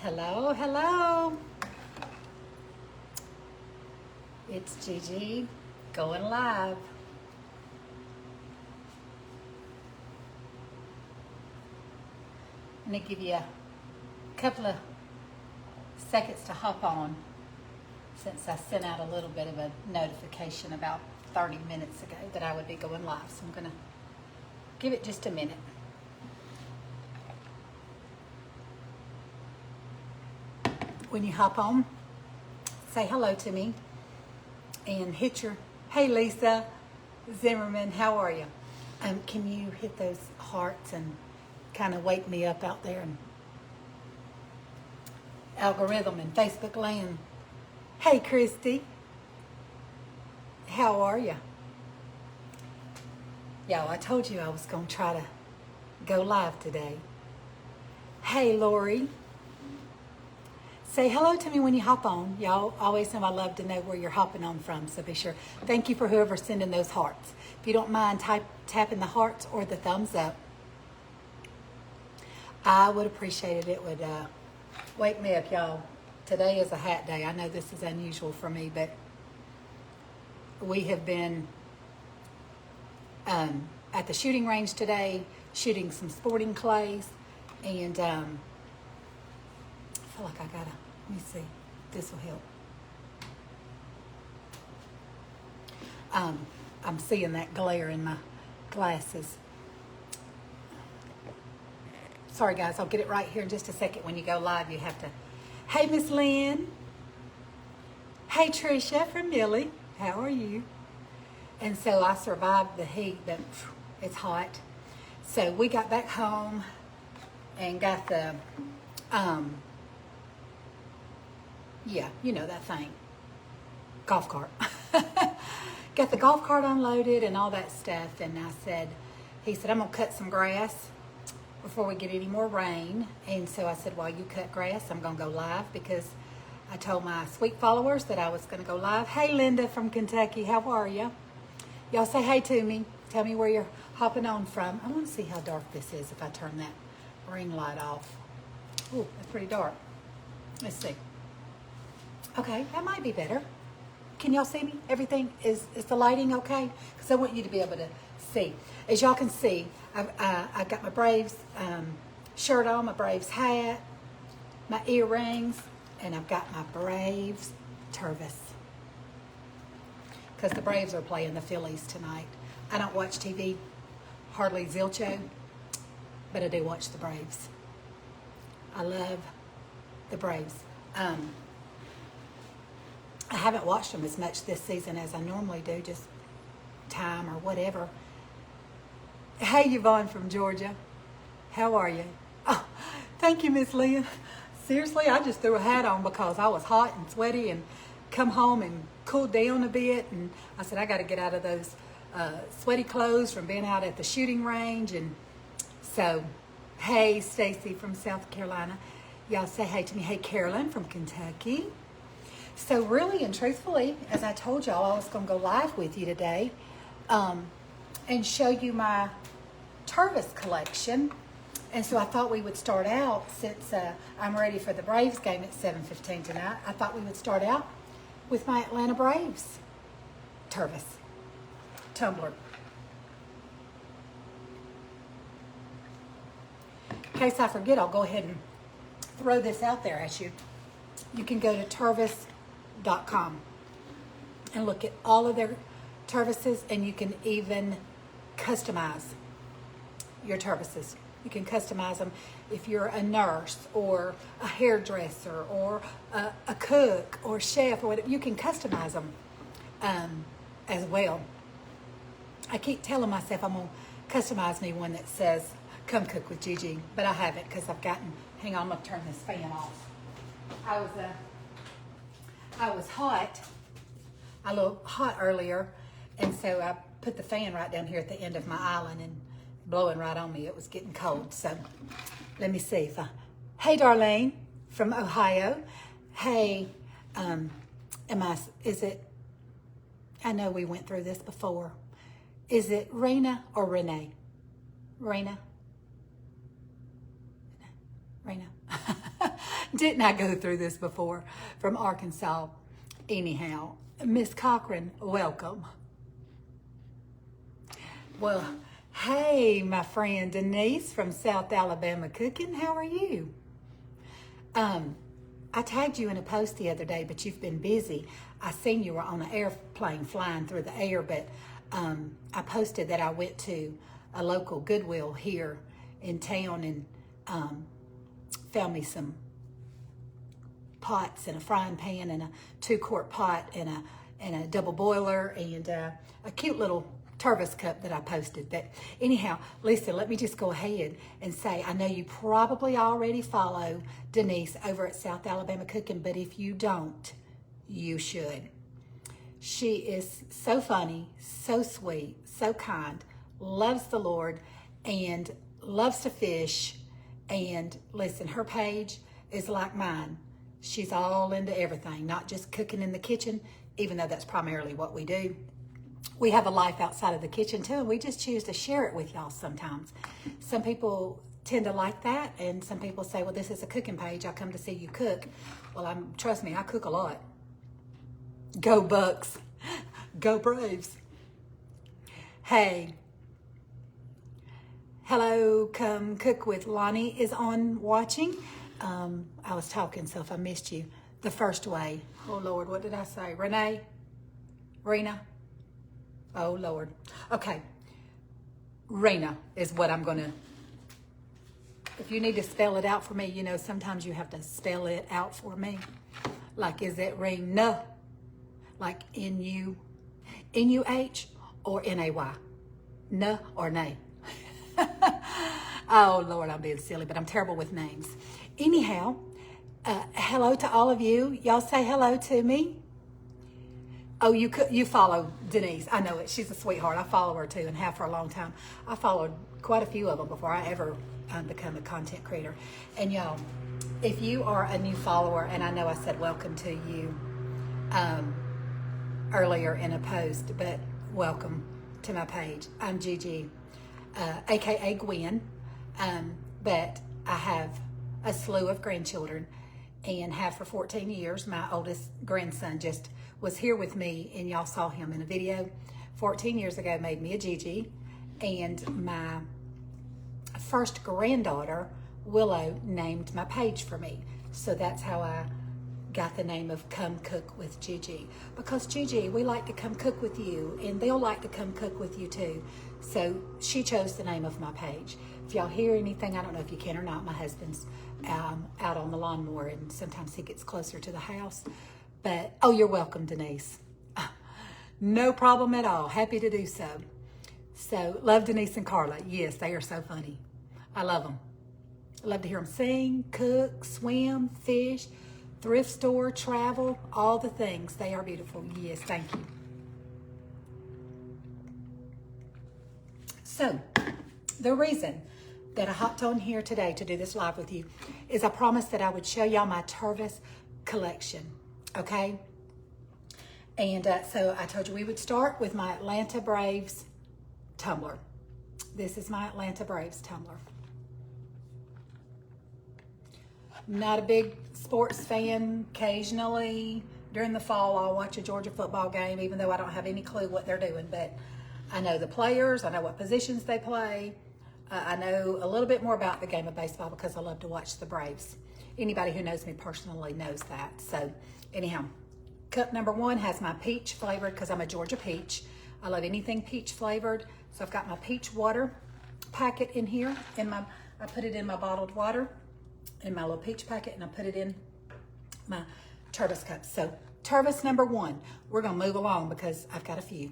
Hello, hello. It's Gigi going live. I'm going to give you a couple of seconds to hop on since I sent out a little bit of a notification about 30 minutes ago that I would be going live. So I'm going to give it just a minute. When you hop on, say hello to me and hit your, hey Lisa Zimmerman, how are you? Can you hit those hearts and kind of wake me up out there and algorithm and Facebook land? Hey Christy, how are you? Y'all, I told you I was going to try to go live today. Hey Lori. Say hello to me when you hop on. Y'all always know I love to know where you're hopping on from, so be sure. Thank you for whoever's sending those hearts. If you don't mind tapping the hearts or the thumbs up, I would appreciate it. It would wake me up, y'all. Today is a hat day. I know this is unusual for me, but we have been at the shooting range today, shooting some sporting clays, and I feel like I gotta, let me see, this will help. I'm seeing that glare in my glasses. Sorry guys, I'll get it right here in just a second. When you go live, you have to, hey Miss Lynn. Hey Tricia from Millie, how are you? And so I survived the heat, but it's hot. So we got back home and got the, yeah, you know that thing, golf cart. Got the golf cart unloaded and all that stuff. And he said, I'm gonna cut some grass before we get any more rain. And so I said, while you cut grass, I'm gonna go live because I told my sweet followers that I was gonna go live. Hey Linda from Kentucky, how are you? Y'all say hey to me. Tell me where you're hopping on from. I wanna see how dark this is if I turn that ring light off. Ooh, that's pretty dark. Let's see. Okay, that might be better. Can y'all see me? Everything is the lighting okay? Because I want you to be able to see. As y'all can see, I got my Braves shirt on, my Braves hat, my earrings, and I've got my Braves Tervis. Because the Braves are playing the Phillies tonight. I don't watch TV, hardly zilcho, but I do watch the Braves. I love the Braves. I haven't watched them as much this season as I normally do, just time or whatever. Hey, Yvonne from Georgia. How are you? Oh, thank you, Miss Leah. Seriously, I just threw a hat on because I was hot and sweaty and come home and cooled down a bit. And I said, I got to get out of those sweaty clothes from being out at the shooting range. And so, hey, Stacy from South Carolina. Y'all say hey to me. Hey, Carolyn from Kentucky. So really and truthfully, as I told y'all, I was going to go live with you today and show you my Tervis collection. And so I thought we would start out, since I'm ready for the Braves game at 7:15 tonight, I thought we would start out with my Atlanta Braves Tervis tumbler. In case I forget, I'll go ahead and throw this out there at you. You can go to Tervis.com and look at all of their Tervises, and you can even customize your Tervises. You can customize them if you're a nurse or a hairdresser or a cook or chef or whatever. You can customize them as well. I keep telling myself I'm going to customize me one that says, come cook with Gigi, but I haven't because I've gotten, hang on, I'm going to turn this fan off. I was hot, a little hot earlier, and so I put the fan right down here at the end of my island and blowing right on me. It was getting cold, so let me see if hey Darlene from Ohio. Hey, is it, I know we went through this before. Is it Rena or Renee? Rena? Rena. Didn't I go through this before? From Arkansas. Anyhow, Miss Cochran, welcome. Well, hey, my friend Denise from South Alabama Cooking. How are you? I tagged you in a post the other day, but you've been busy. I seen you were on an airplane flying through the air, but I posted that I went to a local Goodwill here in town and found me pots and a frying pan and a 2-quart pot and a double boiler and a cute little Tervis cup that I posted. But anyhow, Lisa, let me just go ahead and say, I know you probably already follow Denise over at South Alabama Cooking, but if you don't, you should. She is so funny, so sweet, so kind, loves the Lord, and loves to fish. And listen, her page is like mine. She's all into everything, not just cooking in the kitchen, even though that's primarily what we do. We have a life outside of the kitchen too, and we just choose to share it with y'all sometimes. Some people tend to like that, and some people say, well, this is a cooking page. I come to see you cook. Well, trust me, I cook a lot. Go Bucks. Go Braves. Hey. Hello, Come Cook with Lonnie is on watching. I was talking, so if I missed you, the first way. Oh, Lord, what did I say? Renee? Rena? Oh, Lord. Okay. Rena is what I'm going to... If you need to spell it out for me, you know, sometimes you have to spell it out for me. Like, is it Rena? Like N-U-H or N-A-Y? N or nay? Oh, Lord, I'm being silly, but I'm terrible with names. Anyhow, hello to all of you. Y'all say hello to me. Oh, you follow Denise. I know it. She's a sweetheart. I follow her too and have for a long time. I followed quite a few of them before I ever become a content creator. And y'all, if you are a new follower, and I know I said welcome to you earlier in a post, but welcome to my page. I'm Gigi, aka Gwen, but I have a slew of grandchildren and have for 14 years. My oldest grandson just was here with me, and y'all saw him in a video 14 years ago, made me a Gigi. And my first granddaughter, Willow, named my page for me. So that's how I got the name of Come Cook with Gigi. Because Gigi, we like to come cook with you, and they'll like to come cook with you too. So she chose the name of my page. If y'all hear anything, I don't know if you can or not, my husband's out on the lawnmower, and sometimes he gets closer to the house. But, oh, you're welcome, Denise. No problem at all. Happy to do so. So, love Denise and Carla. Yes, they are so funny. I love them. I love to hear them sing, cook, swim, fish, thrift store, travel, all the things. They are beautiful. Yes, thank you. So, the reason that I hopped on here today to do this live with you is I promised that I would show y'all my Tervis collection. Okay, and so I told you we would start with my Atlanta Braves tumbler. This is my Atlanta Braves tumbler. Not a big sports fan. Occasionally during the fall I'll watch a Georgia football game, even though I don't have any clue what they're doing, but I know the players, I know what positions they play. I know a little bit more about the game of baseball because I love to watch the Braves. Anybody who knows me personally knows that. So anyhow, cup number 1 has my peach flavored, because I'm a Georgia peach. I love anything peach flavored. So I've got my peach water packet in here. I put it in my bottled water in my little peach packet, and I put it in my Tervis cup. So Tervis number 1, we're gonna move along because I've got a few.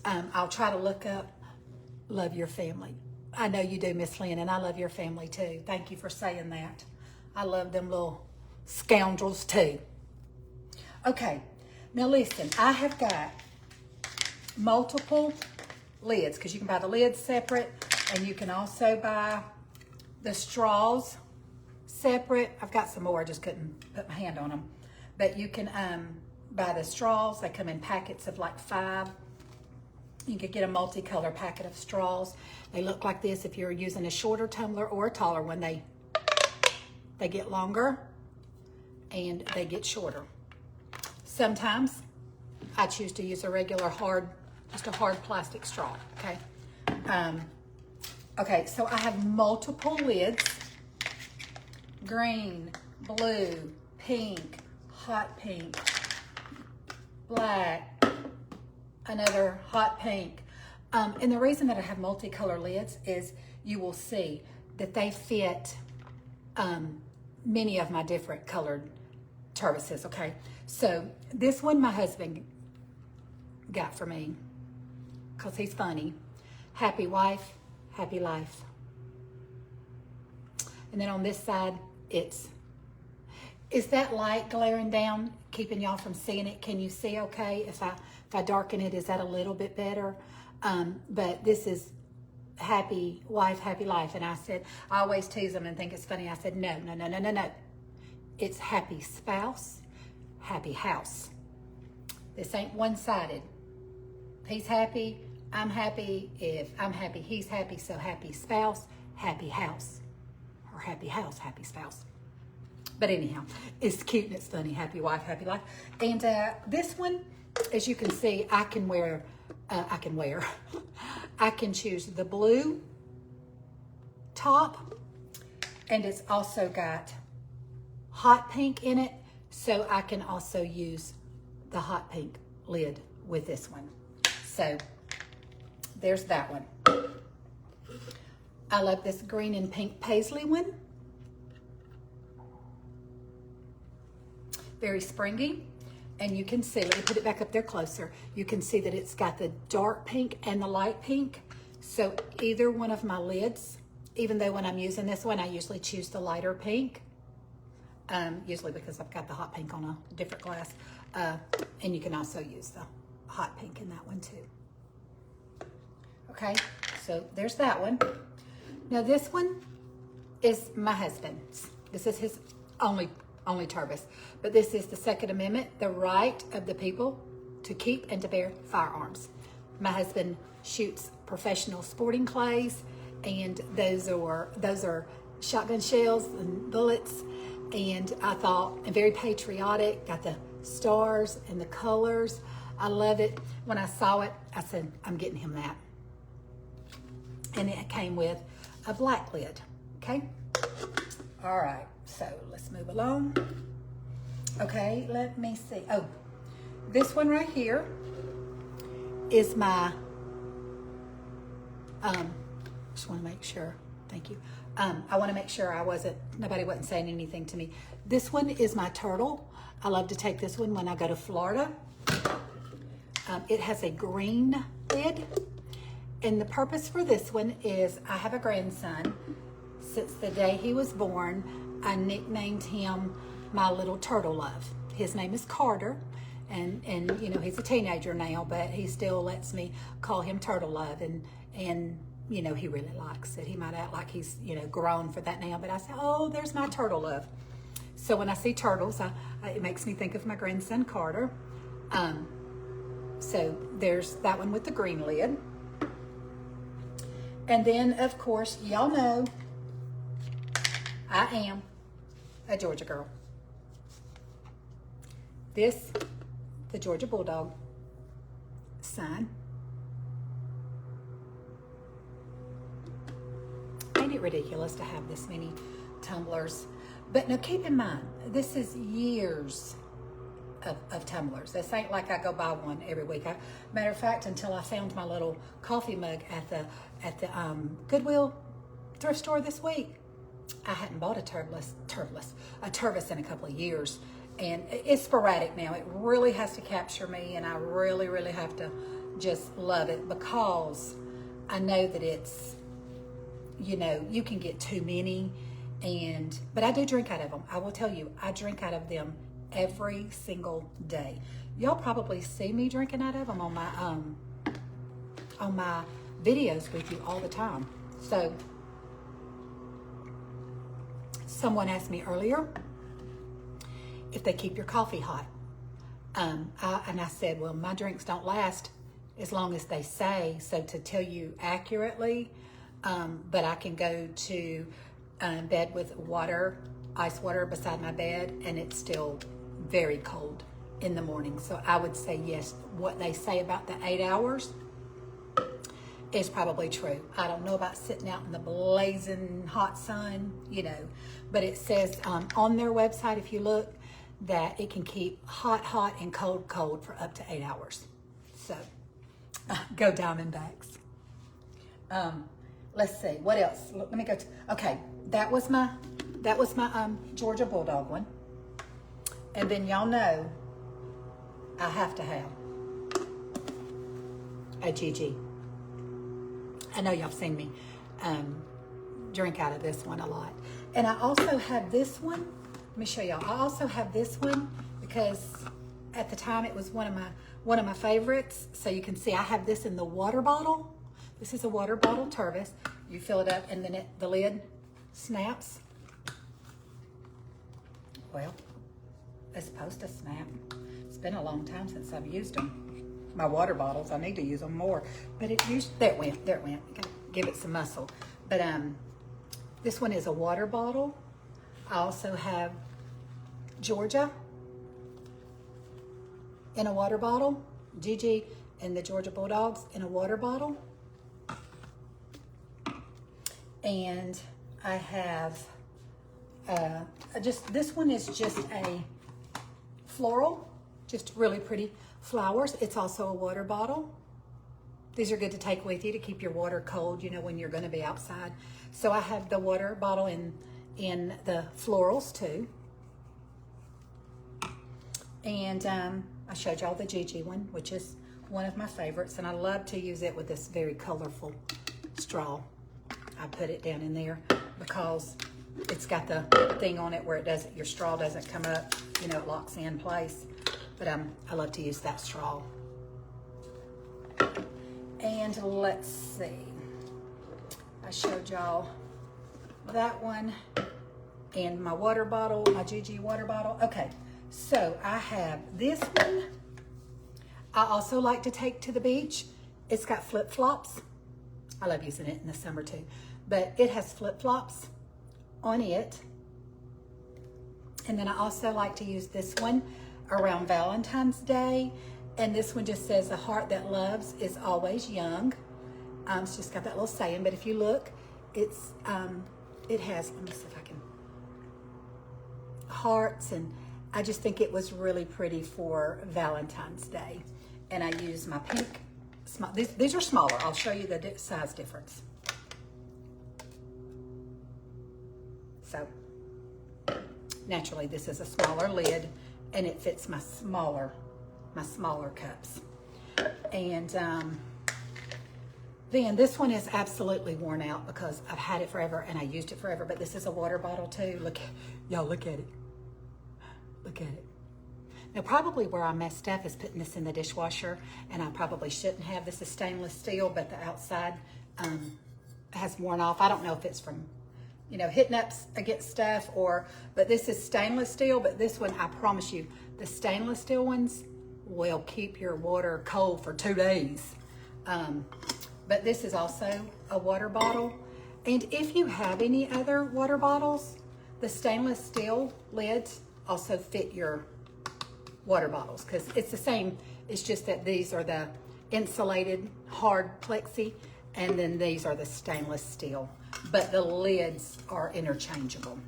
I'll try to look up Love Your Family. I know you do, Miss Lynn, and I love your family too. Thank you for saying that. I love them little scoundrels too. Okay, now listen, I have got multiple lids, because you can buy the lids separate, and you can also buy the straws separate. I've got some more, I just couldn't put my hand on them. But you can buy the straws. They come in packets of like 5. You could get a multicolor packet of straws. They look like this if you're using a shorter tumbler or a taller one. They get longer and they get shorter. Sometimes I choose to use a regular just a hard plastic straw, okay? Okay, so I have multiple lids: green, blue, pink, hot pink, black, another hot pink. And the reason that I have multicolor lids is you will see that they fit many of my different colored Tervises, okay? So this one my husband got for me because he's funny. Happy wife, happy life. And then on this side, is that light glaring down, keeping y'all from seeing it? Can you see okay? If I darken it, is that a little bit better? But this is happy wife, happy life. And I always tease them and think it's funny. I said, no. It's happy spouse, happy house. This ain't one-sided. He's happy, I'm happy. If I'm happy, he's happy. So happy spouse, happy house. Or happy house, happy spouse. But anyhow, it's cute and it's funny. Happy wife, happy life. And this one, as you can see, I can choose the blue top, and it's also got hot pink in it, so I can also use the hot pink lid with this one. So there's that one. I love this green and pink paisley one. Very springy. And you can see, let me put it back up there closer. You can see that it's got the dark pink and the light pink. So either one of my lids, even though when I'm using this one, I usually choose the lighter pink. Usually because I've got the hot pink on a different glass. And you can also use the hot pink in that one too. Okay, so there's that one. Now this one is my husband's. This is his only Tervis. But this is the Second Amendment, the right of the people to keep and to bear firearms. My husband shoots professional sporting clays, and those are shotgun shells and bullets. And I thought, and very patriotic, got the stars and the colors. I love it. When I saw it, I said, I'm getting him that. And it came with a black lid, okay? All right, so let's move along. Okay, let me see. Oh, this one right here is my, just want to make sure, thank you. I want to make sure nobody wasn't saying anything to me. This one is my turtle. I love to take this one when I go to Florida. It has a green lid. And the purpose for this one is I have a grandson. Since the day he was born, I nicknamed him my little turtle love. His name is Carter. And you know, he's a teenager now, but he still lets me call him Turtle Love. And you know, he really likes it. He might act like he's, you know, grown for that now, but I say, oh, there's my Turtle Love. So when I see turtles, it makes me think of my grandson, Carter. So there's that one with the green lid. And then, of course, y'all know I am a Georgia girl. This, the Georgia Bulldog sign. Ain't it ridiculous to have this many tumblers? But now keep in mind, this is years of tumblers. This ain't like I go buy one every week. Matter of fact, until I found my little coffee mug at the Goodwill thrift store this week, I hadn't bought a Tervis in a couple of years. And it's sporadic now. It really has to capture me, and I really, really have to just love it, because I know that it's, you know, you can get too many, but I do drink out of them. I will tell you, I drink out of them every single day. Y'all probably see me drinking out of them on my videos with you all the time. So someone asked me earlier if they keep your coffee hot. And I said, well, my drinks don't last as long as they say, so to tell you accurately, but I can go to bed with water ice water beside my bed, and it's still very cold in the morning. So I would say yes, what they say about the 8 hours is probably true. I don't know about sitting out in the blazing hot sun, you know, but it says on their website, if you look, that it can keep hot, and cold for up to 8 hours. So go Diamondbacks. Let's see, what else? Let me go to, okay, that was my Georgia Bulldog one. And then y'all know I have to have a GG. I know y'all seen me drink out of this one a lot. And I also have this one. Let me show y'all. I also have this one because at the time it was one of my favorites. So you can see I have this in the water bottle. This is a water bottle Tervis. You fill it up and then the lid snaps. Well, it's supposed to snap. It's been a long time since I've used them. My water bottles, I need to use them more. But it used, there it went. You gotta give it some muscle. But this one is a water bottle. I also have Georgia in a water bottle. Gigi and the Georgia Bulldogs in a water bottle. And I have this one is just a floral, just really pretty flowers. It's also a water bottle. These are good to take with you to keep your water cold, you know, when you're going to be outside. So I have the water bottle in the florals too. And I showed y'all the Gigi one, which is one of my favorites, and I love to use it with this very colorful straw. I put it down in there because it's got the thing on it where your straw doesn't come up, you know, it locks in place. But I love to use that straw. And let's see, I showed y'all that one and my water bottle, my GG water bottle. Okay, so I have this one. I also like to take to the beach. It's got flip-flops. I love using it in the summer too, but it has flip-flops on it. And then I also like to use this one around Valentine's Day. And this one just says, "The heart that loves is always young." It's just got that little saying, but if you look, it has, let me see if I can, hearts, and I just think it was really pretty for Valentine's Day. And I use my pink, these are smaller. I'll show you the size difference. So, naturally, this is a smaller lid, and it fits my smaller cups. And then this one is absolutely worn out because I've had it forever and I used it forever, but this is a water bottle too. Look, y'all look at it. Look at it. Now probably where I messed up is putting this in the dishwasher, and I probably shouldn't have. This is stainless steel, but the outside has worn off. I don't know if it's from, you know, hitting up against stuff but this is stainless steel, but this one, I promise you, the stainless steel ones will keep your water cold for 2 days. But this is also a water bottle. And if you have any other water bottles, the stainless steel lids also fit your water bottles because it's the same. It's just that these are the insulated hard plexi, and then these are the stainless steel, but the lids are interchangeable.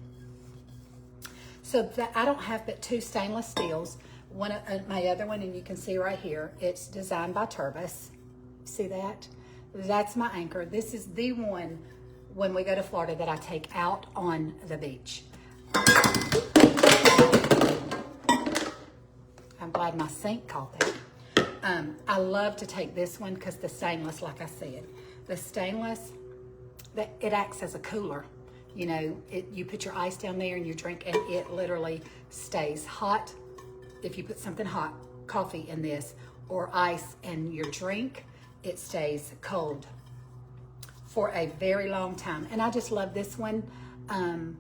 So I don't have but 2 stainless steels. One, my other one, and you can see right here, it's designed by Tervis. See that? That's my anchor. This is the one when we go to Florida that I take out on the beach. I'm glad my sink caught that. I love to take this one because the stainless, like I said, the stainless, it acts as a cooler. You know, you put your ice down there and you drink, and it literally stays hot. If you put something hot, coffee in this, or ice in your drink, it stays cold for a very long time. And I just love this one. And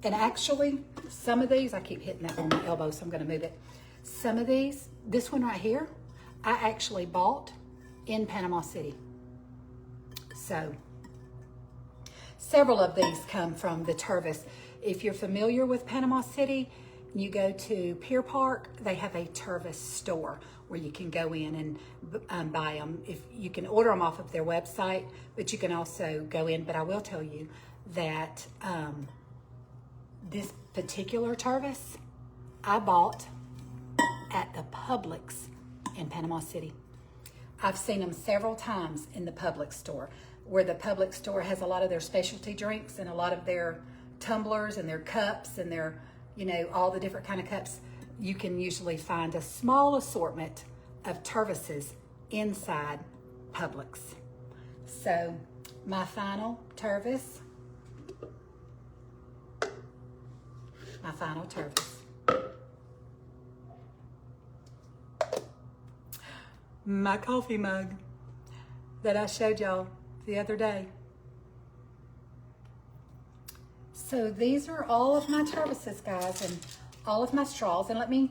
actually, some of these, I keep hitting that on my elbow, so I'm gonna move it. Some of these, this one right here, I actually bought in Panama City. So, several of these come from the Tervis. If you're familiar with Panama City, you go to Pier Park, they have a Tervis store where you can go in and buy them. If you can order them off of their website, but you can also go in. But I will tell you that this particular Tervis I bought at the Publix in Panama City. I've seen them several times in the Publix store, where the Publix store has a lot of their specialty drinks and a lot of their tumblers and their cups and their, you know, all the different kind of cups. You can usually find a small assortment of Tervises inside Publix. So my final Tervis, my coffee mug that I showed y'all the other day. So these are all of my Tervises, guys, and all of my straws. And let me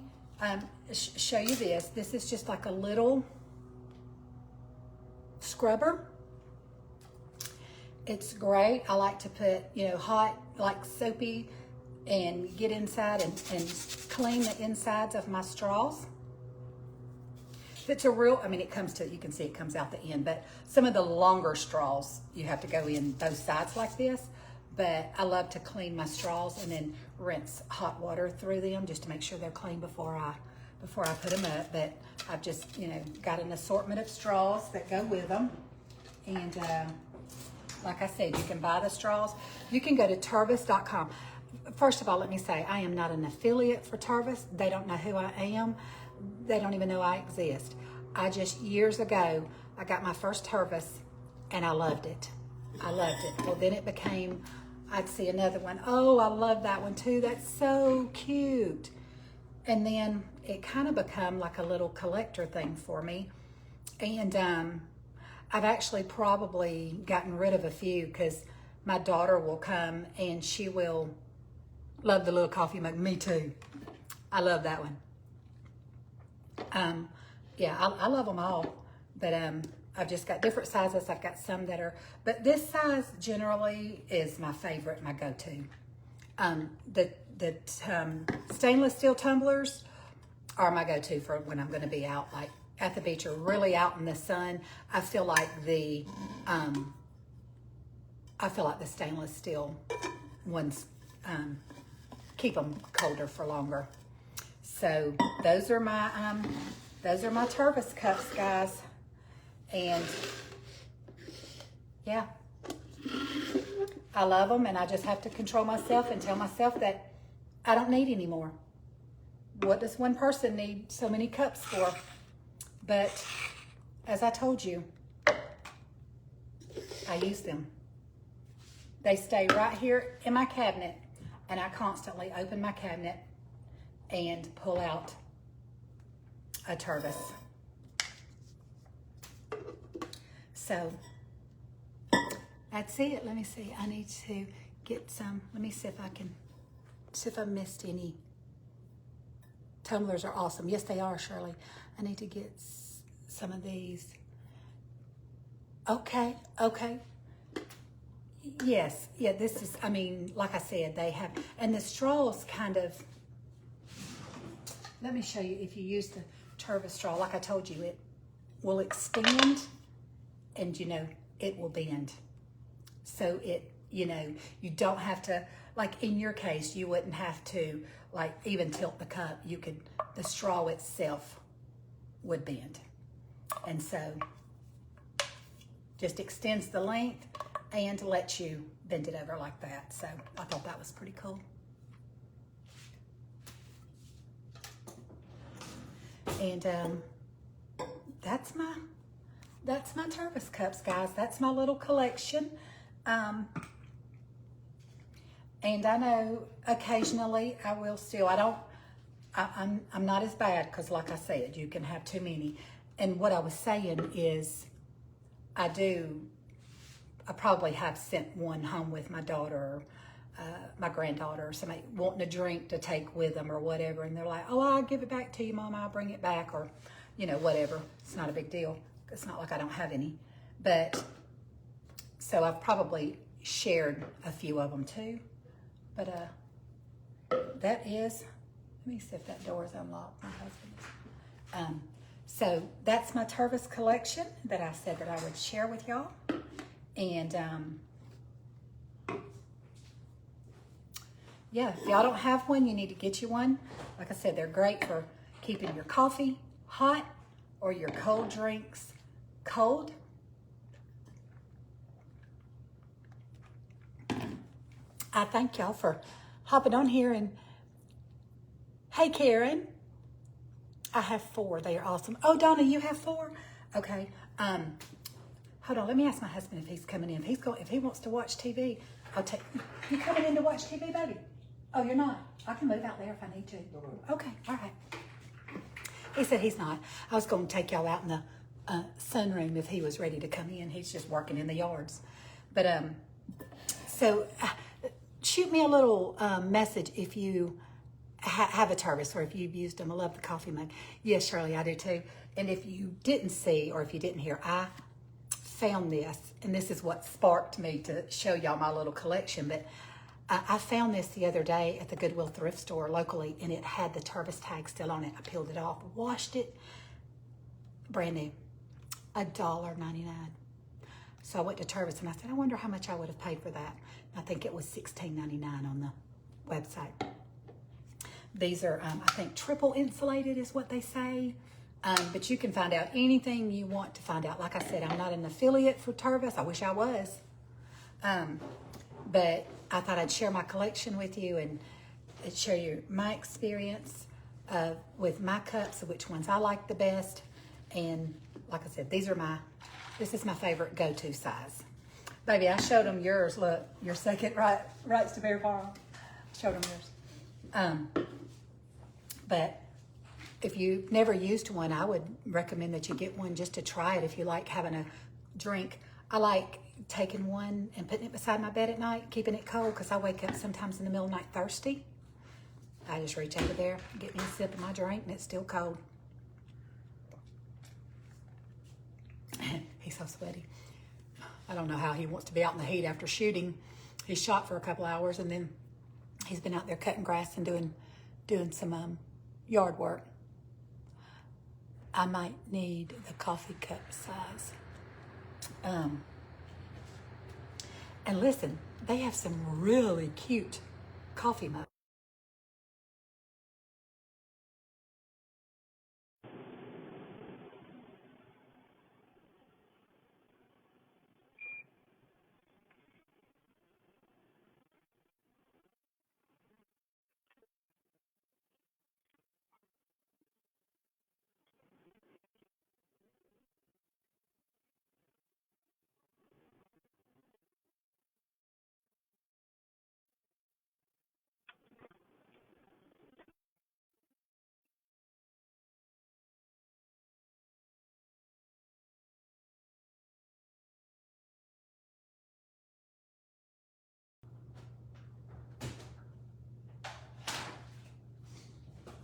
show you this. This is just like a little scrubber. It's great. I like to put, you know, hot, like soapy, and get inside and clean the insides of my straws. It's a real, I mean, it comes to, you can see it comes out the end, but some of the longer straws, you have to go in both sides like this. But I love to clean my straws and then rinse hot water through them just to make sure they're clean before I put them up. But I've just, you know, got an assortment of straws that go with them. And like I said, you can buy the straws. You can go to Tervis.com. First of all, let me say, I am not an affiliate for Tervis. They don't know who I am. They don't even know I exist. I just, years ago, I got my first Tervis and I loved it. I loved it. Well, then it became, I'd see another one. Oh, I love that one too. That's so cute. And then it kind of become like a little collector thing for me. And I've actually probably gotten rid of a few because my daughter will come and she will love the little coffee mug. Me too. I love that one. Yeah, I love them all, but I've just got different sizes. I've got some that are, but this size generally is my favorite, my go-to. The stainless steel tumblers are my go-to for when I'm going to be out, like at the beach or really out in the sun. I feel like the stainless steel ones keep them colder for longer. So those are my Tervis cups, guys. And yeah, I love them, and I just have to control myself and tell myself that I don't need any more. What does one person need so many cups for? But as I told you, I use them. They stay right here in my cabinet, and I constantly open my cabinet and pull out a Tervis. So that's it. Let me see. I need to get some. Let me see if I missed any. Tumblers are awesome. Yes, they are, Shirley. I need to get some of these. Okay. Yes. Yeah, this is, I mean, like I said, they have, and the straws kind of, let me show you. If you use the Tervis straw, like I told you, it will extend and, you know, it will bend. So it, you know, you don't have to, like in your case, you wouldn't have to like even tilt the cup. You could, the straw itself would bend. And so just extends the length and lets you bend it over like that. So I thought that was pretty cool. And that's my Tervis cups, guys. That's my little collection. And I know occasionally I will still, I'm not as bad because like I said, you can have too many. And what I was saying is I probably have sent one home with my daughter, my granddaughter, or somebody wanting a drink to take with them or whatever. And they're like, oh, I'll give it back to you, Mom. I'll bring it back, or, you know, whatever. It's not a big deal. It's not like I don't have any. But so I've probably shared a few of them too. But that is, let me see if that door is unlocked. My husband is. So that's my Tervis collection that I said that I would share with y'all. And yeah, if y'all don't have one, you need to get you one. Like I said, they're great for keeping your coffee hot or your cold drinks cold. I thank y'all for hopping on here. And hey, Karen, I have 4. They are awesome. Oh, Donna, you have 4? Okay. Hold on. Let me ask my husband if he's coming in. If he wants to watch TV, I'll take. You coming in to watch TV, baby? Oh, you're not. I can move out there if I need to. Okay. All right. He said he's not. I was going to take y'all out in the sunroom if he was ready to come in. He's just working in the yards. But so shoot me a little message if you have a Tervis or if you've used them. I love the coffee mug. Yes, Shirley, I do too. And if you didn't see or if you didn't hear, I found this, and this is what sparked me to show y'all my little collection. But I found this the other day at the Goodwill thrift store locally, and it had the Tervis tag still on it. I peeled it off, washed it, brand new, $1.99. So I went to Tervis and I said, I wonder how much I would have paid for that. And I think it was $16.99 on the website. These are, I think, triple insulated is what they say. But you can find out anything you want to find out. Like I said, I'm not an affiliate for Tervis. I wish I was. But I thought I'd share my collection with you and share my experience with my cups, of which ones I like the best. And like I said, this is my favorite go-to size. Baby, I showed them yours. Look, your second rights to bear farm. Showed them yours. But if you've never used one, I would recommend that you get one just to try it if you like having a drink. I like taking one and putting it beside my bed at night, keeping it cold, because I wake up sometimes in the middle of the night thirsty. I just reach over there, get me a sip of my drink, and it's still cold. He's so sweaty. I don't know how he wants to be out in the heat after shooting. He shot for a couple hours, and then he's been out there cutting grass and doing some yard work. I might need the coffee cup size. And listen, they have some really cute coffee mugs.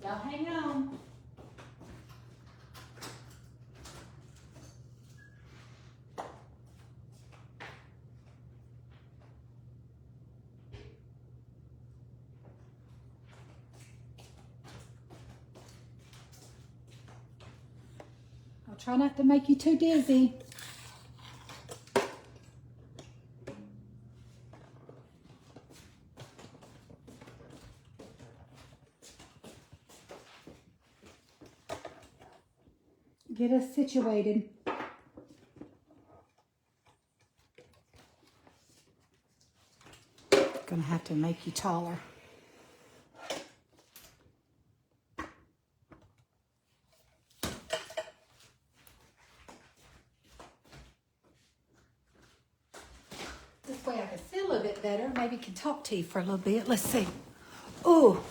Y'all hang on. I'll try not to make you too dizzy. Get us situated. Gonna have to make you taller. This way I can see a little bit better. Maybe can talk to you for a little bit. Let's see. Oh,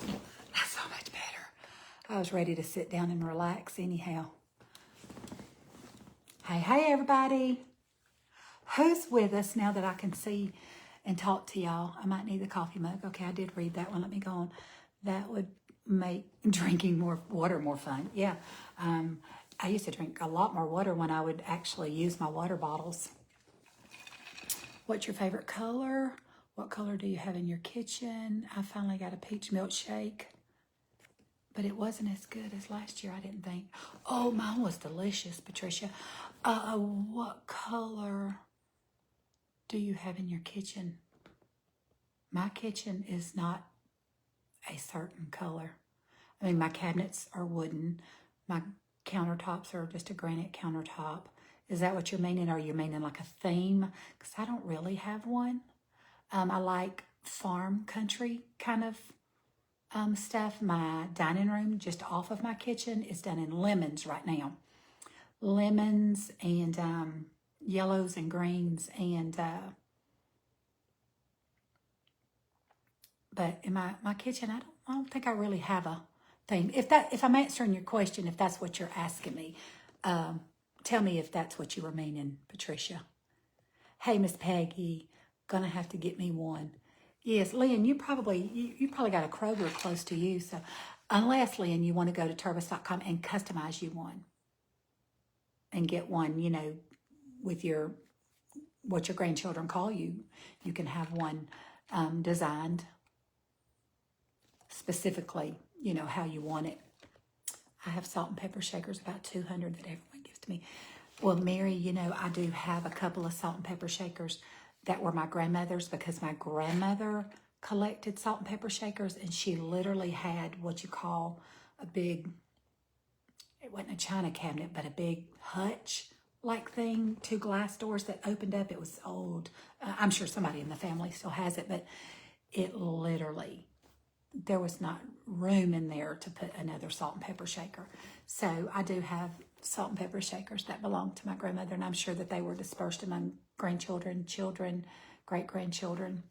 that's so much better. I was ready to sit down and relax anyhow. Hey, everybody. Who's with us now that I can see and talk to y'all? I might need the coffee mug. Okay, I did read that one. Let me go on. That would make drinking more water more fun. Yeah. I used to drink a lot more water when I would actually use my water bottles. What's your favorite color? What color do you have in your kitchen? I finally got a peach milkshake, but it wasn't as good as last year, I didn't think. Oh, mine was delicious, Patricia. What color do you have in your kitchen? My kitchen is not a certain color. I mean, my cabinets are wooden. My countertops are just a granite countertop. Is that what you're meaning? Are you meaning like a theme? Because I don't really have one. I like farm country kind of stuff. My dining room just off of my kitchen is done in lemons right now. Lemons and yellows and greens and but in my kitchen, I don't think I really have a theme. If I'm answering your question, if that's what you're asking me, tell me if that's what you were meaning, Patricia. Hey, Miss Peggy, gonna have to get me one. Yes, Lynn, you probably got a Kroger close to you. So unless, Lynn, you want to go to Tervis.com and customize you one and get one, with what your grandchildren call you. You can have one designed specifically, how you want it. I have salt and pepper shakers, about 200 that everyone gives to me. Well, Mary, I do have a couple of salt and pepper shakers that were my grandmother's because my grandmother collected salt and pepper shakers, and she literally had what you call a big, it wasn't a china cabinet, but a big hutch like thing, 2 glass doors that opened up. It was old. I'm sure somebody in the family still has it, but it literally, there was not room in there to put another salt and pepper shaker. So I do have salt and pepper shakers that belong to my grandmother, and I'm sure that they were dispersed among grandchildren, children, great-grandchildren.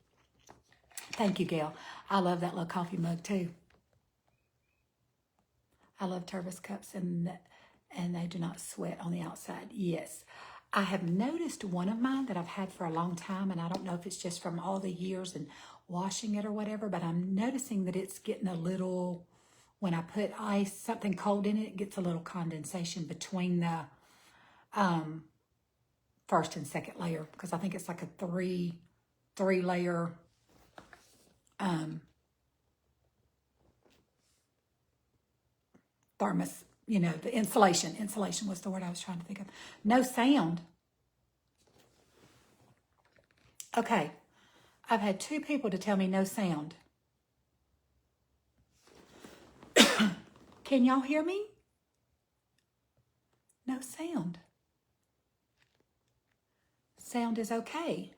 Thank you, Gail. I love that little coffee mug too. I love Tervis cups, and they do not sweat on the outside. Yes. I have noticed one of mine that I've had for a long time, and I don't know if it's just from all the years and washing it or whatever, but I'm noticing that it's getting a little, when I put ice, something cold in it, it gets a little condensation between the first and second layer, because I think it's like a three layer thermos, the insulation. Insulation was the word I was trying to think of. No sound. Okay. I've had 2 people to tell me no sound. Can y'all hear me? No sound. Sound is okay.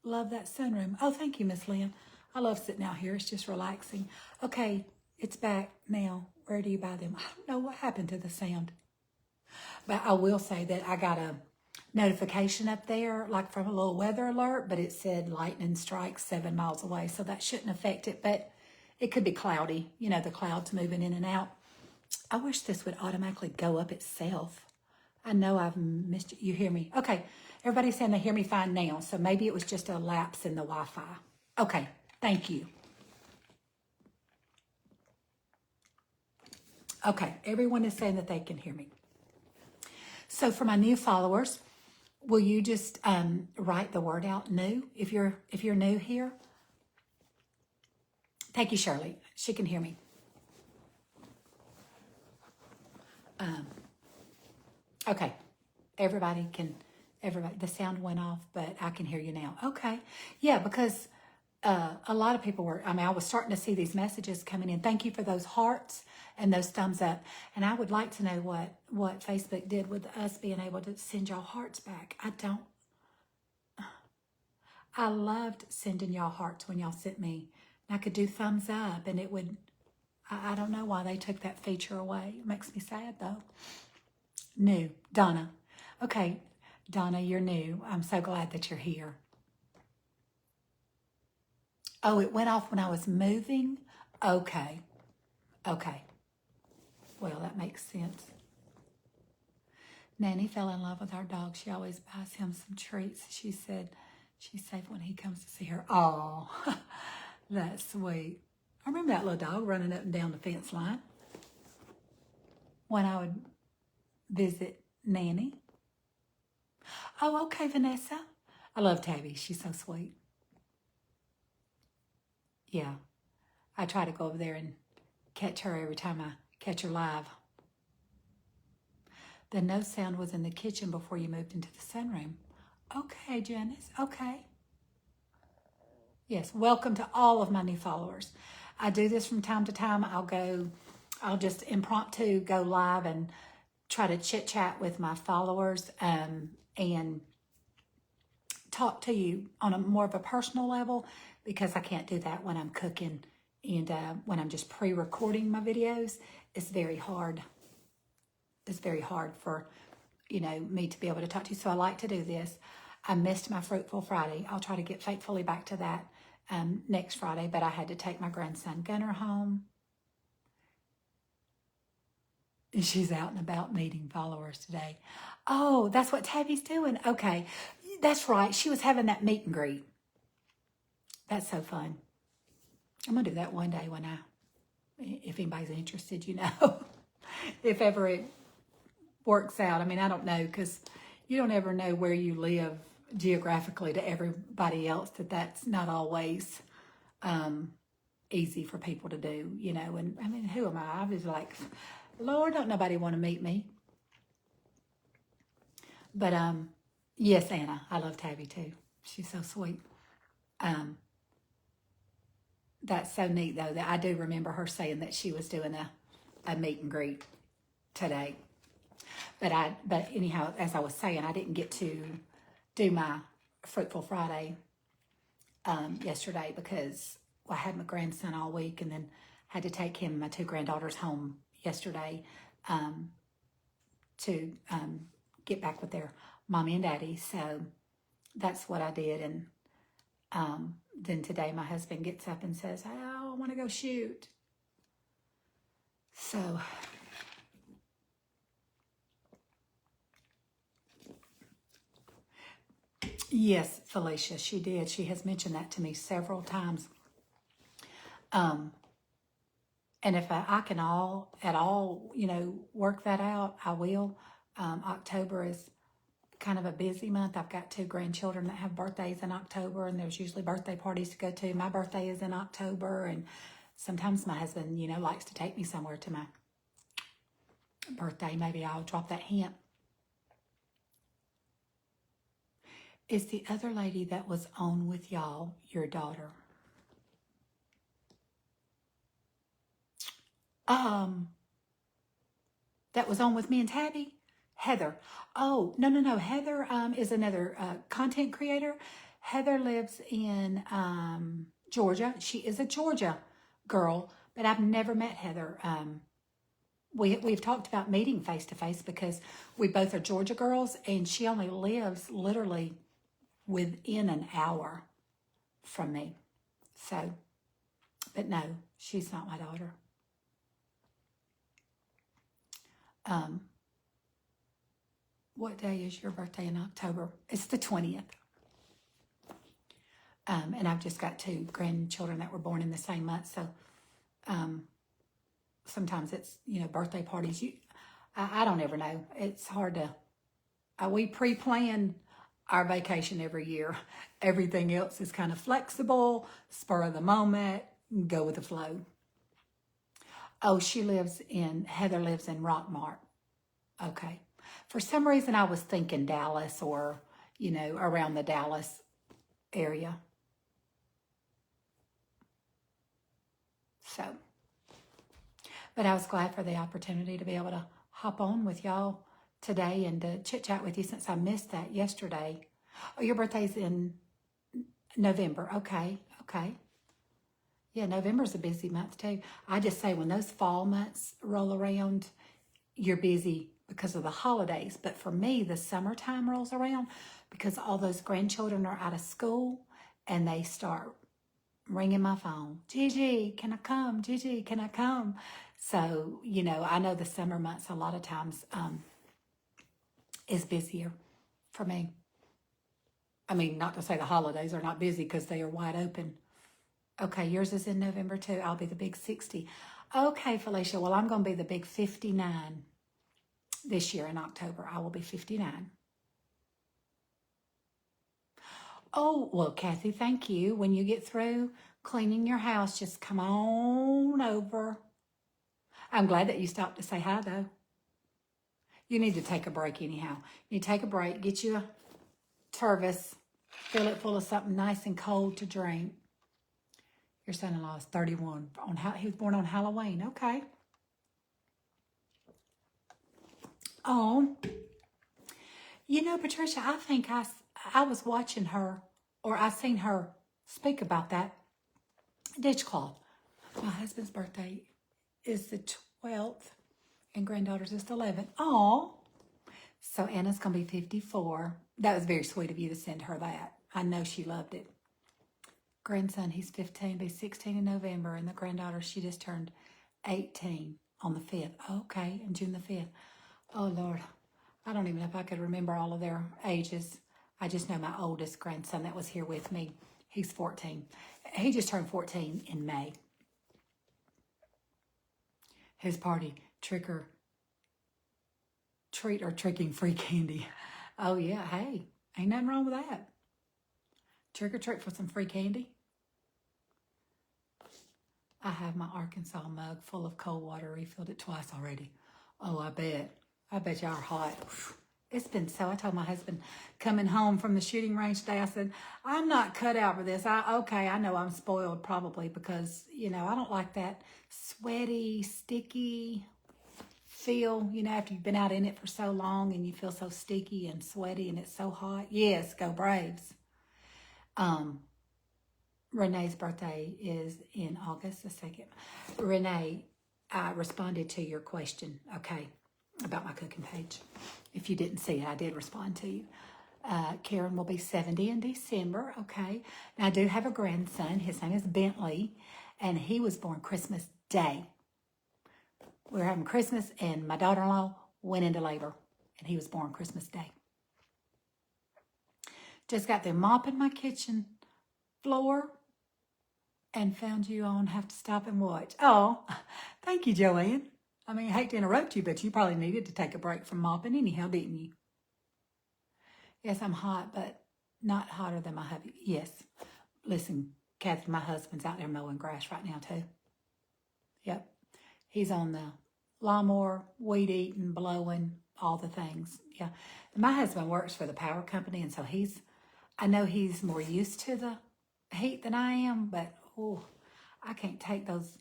Love that sunroom. Oh, thank you, Miss Lynn. I love sitting out here. It's just relaxing. Okay, it's back now. Where do you buy them? I don't know what happened to the sound. But I will say that I got a notification up there, like from a little weather alert, but it said lightning strikes 7 miles away, so that shouldn't affect it, but it could be cloudy, the clouds moving in and out. I wish this would automatically go up itself. I know I've missed it. You hear me? Okay, everybody's saying they hear me fine now, so maybe it was just a lapse in the Wi-Fi. Okay, thank you. Okay, everyone is saying that they can hear me. So for my new followers, will you just write the word out new if you're new here? Thank you, Shirley. She can hear me. Okay. Everybody, the sound went off, but I can hear you now. Okay. Yeah, because a lot of people I was starting to see these messages coming in. Thank you for those hearts and those thumbs up. And I would like to know what Facebook did with us being able to send y'all hearts back. I loved sending y'all hearts when y'all sent me. And I could do thumbs up, and it would, I don't know why they took that feature away. It makes me sad, though. New. Donna. Okay, Donna, you're new. I'm so glad that you're here. Oh, it went off when I was moving? Okay. Well, that makes sense. Nanny fell in love with our dog. She always buys him some treats. She said she's safe when he comes to see her. Oh, that's sweet. I remember that little dog running up and down the fence line when I would visit Nanny. Oh, okay, Vanessa. I love Tabby. She's so sweet. Yeah, I try to go over there and catch her every time I catch her live. The no sound was in the kitchen before you moved into the sunroom. Okay, Janice. Okay. Yes, welcome to all of my new followers. I do this from time to time. I'll just impromptu go live and try to chit chat with my followers and talk to you on a more of a personal level, because I can't do that when I'm cooking and when I'm just pre-recording my videos. It's very hard. It's very hard for me to be able to talk to you. So I like to do this. I missed my Fruitful Friday. I'll try to get faithfully back to that next Friday, but I had to take my grandson Gunner home. And she's out and about meeting followers today. Oh, that's what Tabby's doing. Okay, that's right. She was having that meet and greet. That's so fun. I'm going to do that one day if anybody's interested, if ever it works out. I mean, I don't know, because you don't ever know where you live geographically to everybody else, that's not always easy for people to do, and I mean, who am I? I was like, Lord, don't nobody want to meet me. But yes, Anna, I love Tabby too. She's so sweet. That's so neat though, that I do remember her saying that she was doing a meet and greet today. But anyhow, as I was saying, I didn't get to do my Fruitful Friday yesterday because I had my grandson all week, and then had to take him and my two granddaughters home yesterday to get back with their mommy and daddy. So that's what I did. And then today my husband gets up and says, oh, I want to go shoot. So yes, Felicia, she did. She has mentioned that to me several times. And if I can at all, work that out, I will. October is kind of a busy month. I've got two grandchildren that have birthdays in October, and there's usually birthday parties to go to. My birthday is in October, and sometimes my husband, likes to take me somewhere to my birthday. Maybe I'll drop that hint. Is the other lady that was on with y'all your daughter? That was on with me and Tabby? Heather. Oh, no. Heather is another content creator. Heather lives in Georgia. She is a Georgia girl, but I've never met Heather. We've talked about meeting face to face because we both are Georgia girls, and she only lives literally within an hour from me. So, but no, she's not my daughter. What day is your birthday in October? It's the 20th. And I've just got two grandchildren that were born in the same month. So sometimes it's, birthday parties. I don't ever know. It's hard to, we pre-plan our vacation every year. Everything else is kind of flexible, spur of the moment, go with the flow. Oh, Heather lives in Rockmart. Okay. For some reason, I was thinking Dallas or, around the Dallas area. So, but I was glad for the opportunity to be able to hop on with y'all today and to chit chat with you, since I missed that yesterday. Oh, your birthday's in November. Okay. Yeah, November's a busy month too. I just say when those fall months roll around, you're busy because of the holidays. But for me, the summertime rolls around because all those grandchildren are out of school and they start ringing my phone. Gigi, can I come? Gigi, can I come? So, I know the summer months a lot of times is busier for me. I mean, not to say the holidays are not busy, because they are wide open. Okay, yours is in November too. I'll be the big 60. Okay, Felicia, well, I'm going to be the big 59 this year in October. I will be 59. Oh, well, Kathy, thank you. When you get through, cleaning your house. Just come on over. I'm glad that you stopped to say hi, though. You need to take a break anyhow. You need to take a break, get you a Tervis, fill it full of something nice and cold to drink. Your son-in-law is 31. He was born on Halloween. Okay. Oh, you know, Patricia, I think I was watching her, or I seen her speak about that dishcloth. My husband's birthday is the 12th, and granddaughter's is the 11th. Oh, so Anna's going to be 54. That was very sweet of you to send her that. I know she loved it. Grandson, he's 15, be 16 in November, and the granddaughter, she just turned 18 on the 5th. Okay, and June the 5th. Oh, Lord. I don't even know if I could remember all of their ages. I just know my oldest grandson that was here with me. He's 14. He just turned 14 in May. His party, trick or treat or tricking free candy. Oh, yeah, hey, ain't nothing wrong with that. Trick or treat for some free candy. I have my Arkansas mug full of cold water, refilled it twice already. Oh, I bet. I bet y'all are hot. It's been so, I told my husband coming home from the shooting range today, I said, I'm not cut out for this. I know I'm spoiled probably because, you know, I don't like that sweaty, sticky feel, you know, after you've been out in it for so long and you feel so sticky and sweaty and it's so hot. Yes, go Braves. Renee's birthday is in August the 2nd. Renee, I responded to your question, okay, about my cooking page. If you didn't see it, I did respond to you. Karen will be 70 in December, okay. Now, I do have a grandson. His name is Bentley, and he was born Christmas Day. We were having Christmas, and my daughter-in-law went into labor, and he was born Christmas Day. Just got them mopping my kitchen floor and found you on Have to Stop and Watch. Oh, thank you, Joanne. I mean, I hate to interrupt you, but you probably needed to take a break from mopping anyhow, didn't you? Yes, I'm hot, but not hotter than my hubby. Yes. Listen, Kathy, my husband's out there mowing grass right now, too. Yep. He's on the lawnmower, weed eating, blowing, all the things. Yeah. My husband works for the power company, and so I know he's more used to the heat than I am, but I can't take those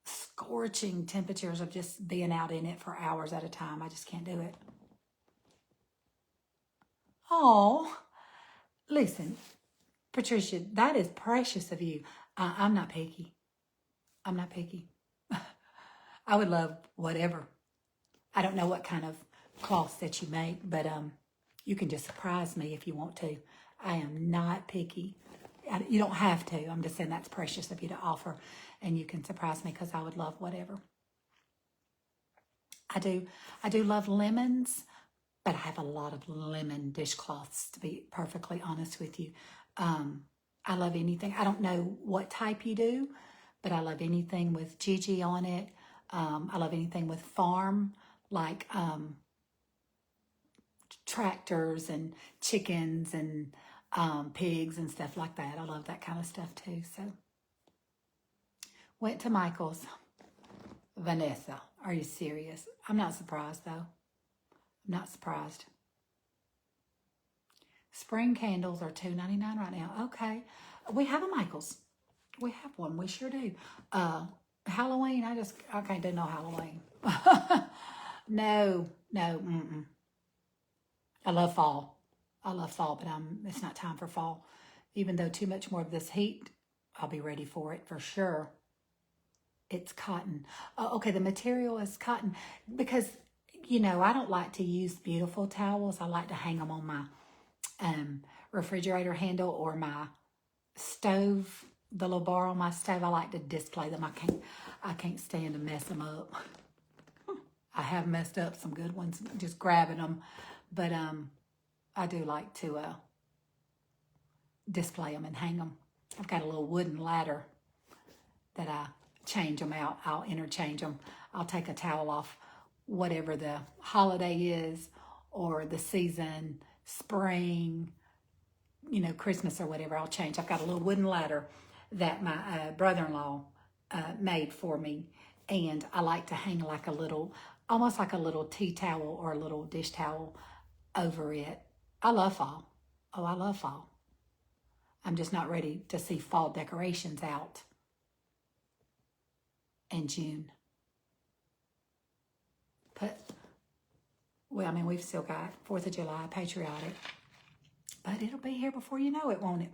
scorching temperatures of just being out in it for hours at a time. I just can't do it. Oh, listen, Patricia, that is precious of you. I'm not picky. I'm not picky. I would love whatever. I don't know what kind of cloths that you make, but you can just surprise me if you want to. I am not picky. You don't have to. I'm just saying that's precious of you to offer, and you can surprise me because I would love whatever. I do love lemons, but I have a lot of lemon dishcloths, to be perfectly honest with you. I love anything. I don't know what type you do, but I love anything with Gigi on it. I love anything with farm, like tractors and chickens and pigs and stuff like that. I love that kind of stuff too. So, went to Michael's. Vanessa, are you serious? I'm not surprised though. I'm not surprised. Spring candles are $2.99 right now. Okay. We have a Michael's. We have one. We sure do. Halloween, I can't do no Halloween. No. I love fall. But it's not time for fall. Even though too much more of this heat, I'll be ready for it for sure. It's cotton. Okay, the material is cotton because, you know, I don't like to use beautiful towels. I like to hang them on my refrigerator handle or my stove, the little bar on my stove. I like to display them. I can't stand to mess them up. I have messed up some good ones just grabbing them, but I do like to display them and hang them. I've got a little wooden ladder that I change them out. I'll interchange them. I'll take a towel off whatever the holiday is or the season, spring, you know, Christmas or whatever. I'll change. I've got a little wooden ladder that my brother-in-law made for me. And I like to hang like a little, almost like a little tea towel or a little dish towel over it. I love fall. Oh, I love fall. I'm just not ready to see fall decorations out in June. But, well, I mean, we've still got 4th of July, patriotic. But it'll be here before you know it, won't it?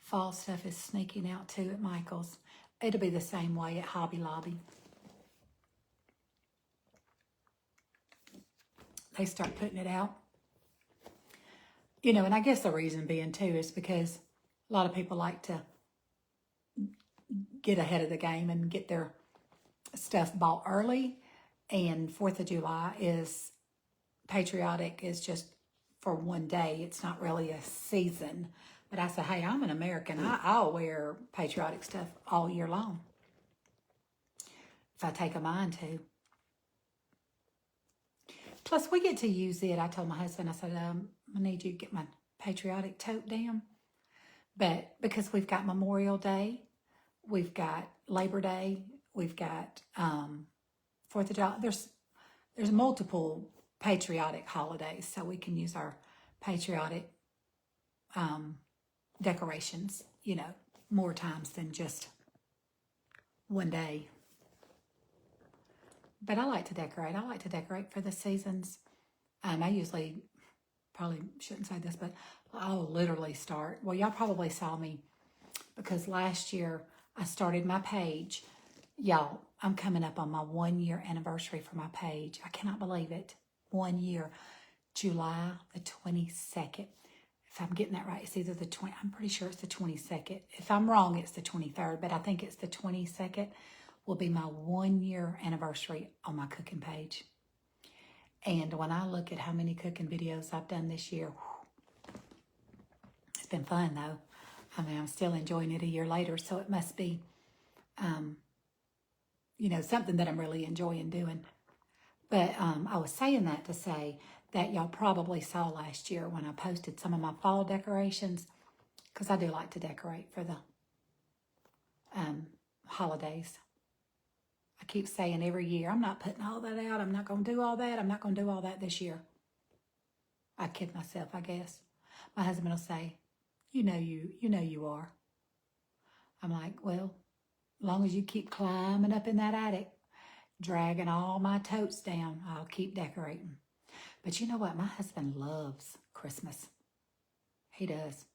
Fall stuff is sneaking out too at Michael's. It'll be the same way at Hobby Lobby. They start putting it out. You know, and I guess the reason being too is because a lot of people like to get ahead of the game and get their stuff bought early. And 4th of July is patriotic, is just for one day. It's not really a season. But I said, hey, I'm an American. I'll wear patriotic stuff all year long if I take a mind to. Plus, we get to use it. I told my husband, I said, I need you to get my patriotic tote down. But because we've got Memorial Day, we've got Labor Day, we've got 4th of July. There's multiple patriotic holidays, so we can use our patriotic decorations, you know, more times than just one day. But I like to decorate. I like to decorate for the seasons. I usually, probably shouldn't say this, but I'll literally start. Well, y'all probably saw me because last year I started my page. Y'all, I'm coming up on my 1-year anniversary for my page. I cannot believe it. 1 year, July the 22nd. If I'm getting that right, it's either the 20, I'm pretty sure it's the 22nd. If I'm wrong, it's the 23rd, but I think it's the 22nd will be my 1-year anniversary on my cooking page. And when I look at how many cooking videos I've done this year, it's been fun though. I mean, I'm still enjoying it a year later, so it must be, you know, something that I'm really enjoying doing. But I was saying that to say that y'all probably saw last year when I posted some of my fall decorations, because I do like to decorate for the holidays. I keep saying every year, I'm not putting all that out. I'm not going to do all that. I'm not going to do all that this year. I kid myself, I guess. My husband will say, you know you are. I'm like, well, as long as you keep climbing up in that attic, dragging all my totes down, I'll keep decorating. But you know what? My husband loves Christmas. He does.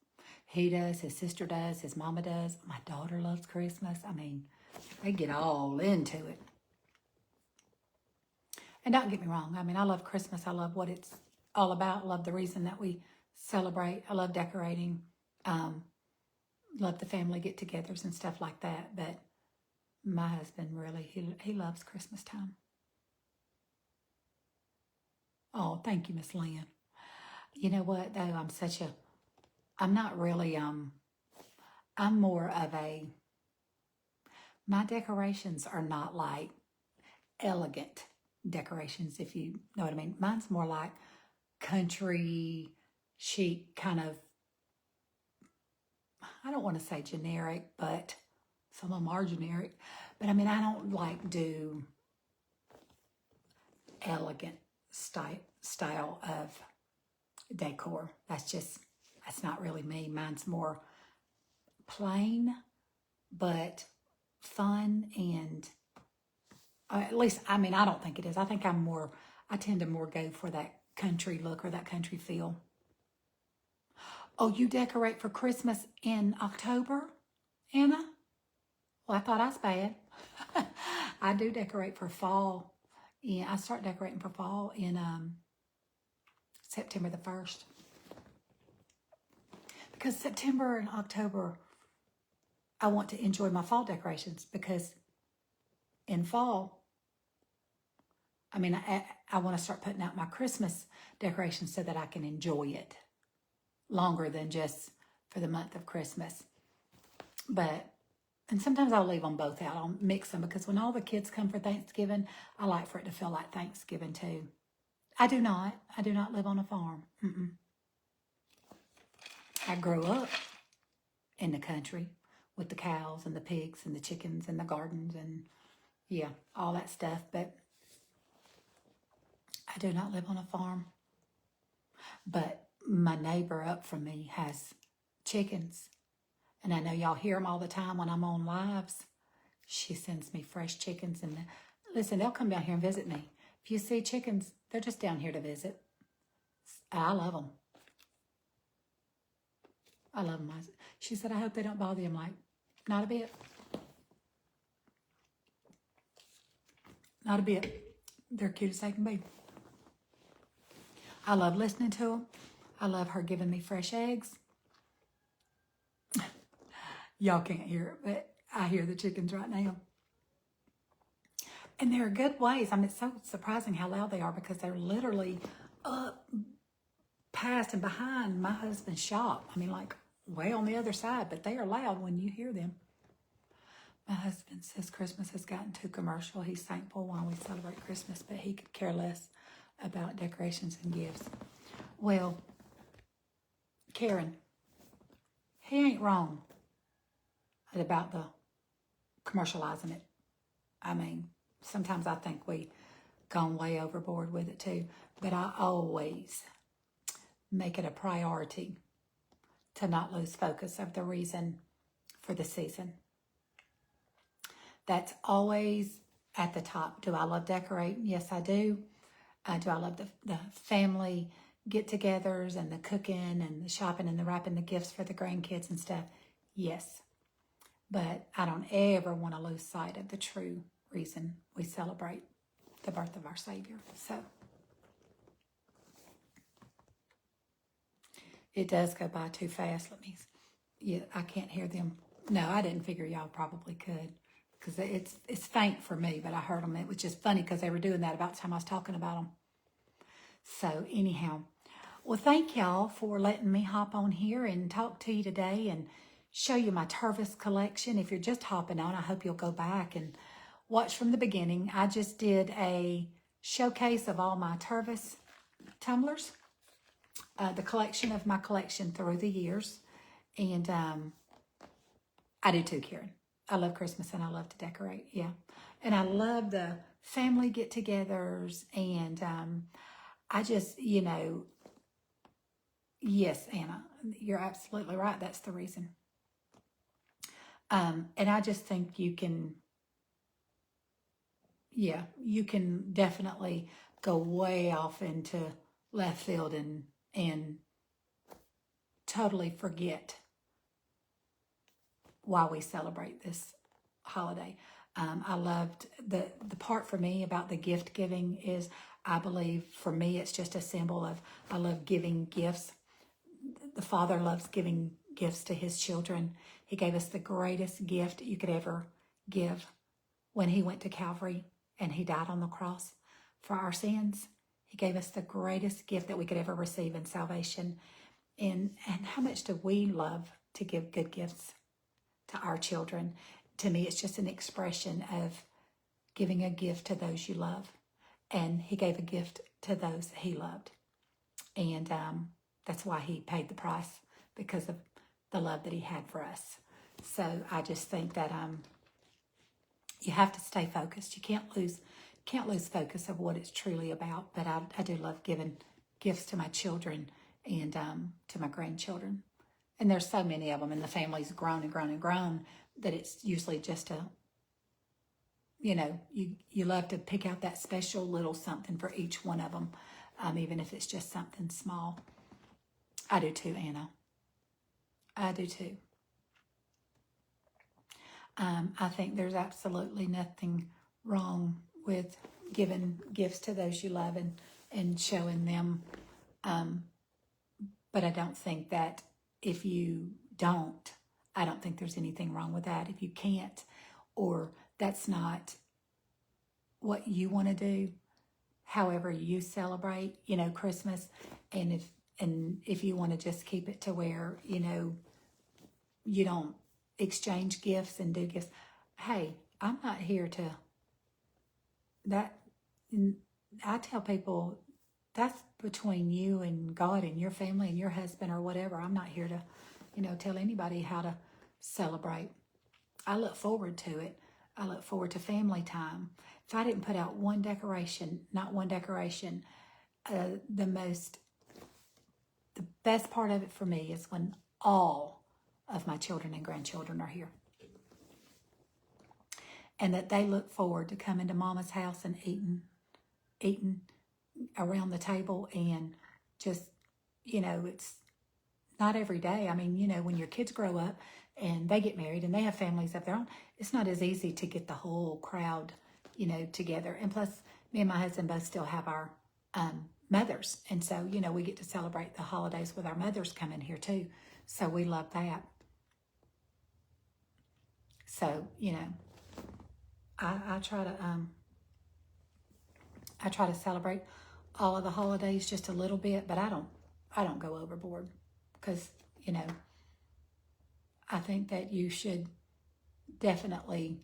He does. His sister does. His mama does. My daughter loves Christmas. I mean, they get all into it. And don't get me wrong. I mean, I love Christmas. I love what it's all about. I love the reason that we celebrate. I love decorating. Love the family get-togethers and stuff like that. But my husband really, he loves Christmas time. Oh, thank you, Miss Lynn. You know what, though? I'm not really, I'm more of my decorations are not like elegant decorations, if you know what I mean. Mine's more like country chic kind of, I don't want to say generic, but some of them are generic. But I mean, I don't like do elegant style of decor. That's not really me. Mine's more plain, but fun and at least, I mean, I don't think it is. I think I tend to more go for that country look or that country feel. Oh, you decorate for Christmas in October, Anna? Well, I thought I was bad. I do decorate for fall. Yeah, I start decorating for fall in September the 1st. Because September and October, I want to enjoy my fall decorations because in fall, I mean, I want to start putting out my Christmas decorations so that I can enjoy it longer than just for the month of Christmas. And sometimes I'll leave them both out. I'll mix them because when all the kids come for Thanksgiving, I like for it to feel like Thanksgiving too. I do not live on a farm. I grew up in the country with the cows and the pigs and the chickens and the gardens and yeah, all that stuff. But I do not live on a farm. But my neighbor up from me has chickens. And I know y'all hear them all the time when I'm on lives. She sends me fresh chickens. And listen, they'll come down here and visit me. If you see chickens, they're just down here to visit. I love them. I love them. She said, I hope they don't bother you. I'm like, not a bit. Not a bit. They're cute as they can be. I love listening to them. I love her giving me fresh eggs. Y'all can't hear it, but I hear the chickens right now. And there are good ways. I mean, it's so surprising how loud they are because they're literally up, past, and behind my husband's shop. I mean, like way on the other side, but they are loud when you hear them. My husband says Christmas has gotten too commercial. He's thankful while we celebrate Christmas, but he could care less about decorations and gifts. Well, Karen, he ain't wrong about the commercializing it. I mean, sometimes I think we gone way overboard with it too, but I always make it a priority to not lose focus of the reason for the season. That's always at the top. Do I love decorating? Yes, I do. Do I love the family get-togethers and the cooking and the shopping and the wrapping the gifts for the grandkids and stuff? Yes. But I don't ever want to lose sight of the true reason we celebrate the birth of our Savior. So it does go by too fast. Yeah, I can't hear them. No, I didn't figure y'all probably could because it's faint for me, but I heard them. It was just funny because they were doing that about the time I was talking about them. So anyhow, well, thank y'all for letting me hop on here and talk to you today and show you my Tervis collection. If you're just hopping on, I hope you'll go back and watch from the beginning. I just did a showcase of all my Tervis tumblers, the collection of my collection through the years. And I do too, Karen. I love Christmas and I love to decorate, yeah. And I love the family get-togethers and I just, yes, Anna, you're absolutely right. That's the reason. And I just think you can definitely go way off into left field and totally forget why we celebrate this holiday. I loved the part for me about the gift giving is I believe for me it's just a symbol of I love giving gifts. The Father loves giving gifts to his children. He gave us the greatest gift you could ever give when he went to Calvary and he died on the cross for our sins. He gave us the greatest gift that we could ever receive in salvation. And how much do we love to give good gifts to our children? To me, it's just an expression of giving a gift to those you love. And he gave a gift to those he loved. And that's why he paid the price, because of the love that he had for us. So I just think that you have to stay focused. You can't lose focus of what it's truly about. But I do love giving gifts to my children and to my grandchildren. And there's so many of them, and the family's grown and grown and grown that it's usually just you love to pick out that special little something for each one of them, even if it's just something small. I do too, Anna. I do too. I think there's absolutely nothing wrong with giving gifts to those you love and showing them. But I don't think that if you don't, I don't think there's anything wrong with that. If you can't, or that's not what you want to do, however you celebrate, Christmas, and if you want to just keep it to where, you don't exchange gifts and do gifts, hey, I'm not here to that. I tell people that's between you and God and your family and your husband or whatever. I'm not here to tell anybody how to celebrate. I look forward to it. I look forward to family time. If I didn't put out one decoration, not one decoration, the best part of it for me is when all of my children and grandchildren are here. And that they look forward to coming to Mama's house and eating around the table, and just, it's not every day. I mean, when your kids grow up and they get married and they have families of their own, it's not as easy to get the whole crowd, together. And plus, me and my husband both still have our mothers. And so, we get to celebrate the holidays with our mothers coming here too. So we love that. So, I try to celebrate all of the holidays just a little bit, but I don't go overboard, because, I think that you should definitely,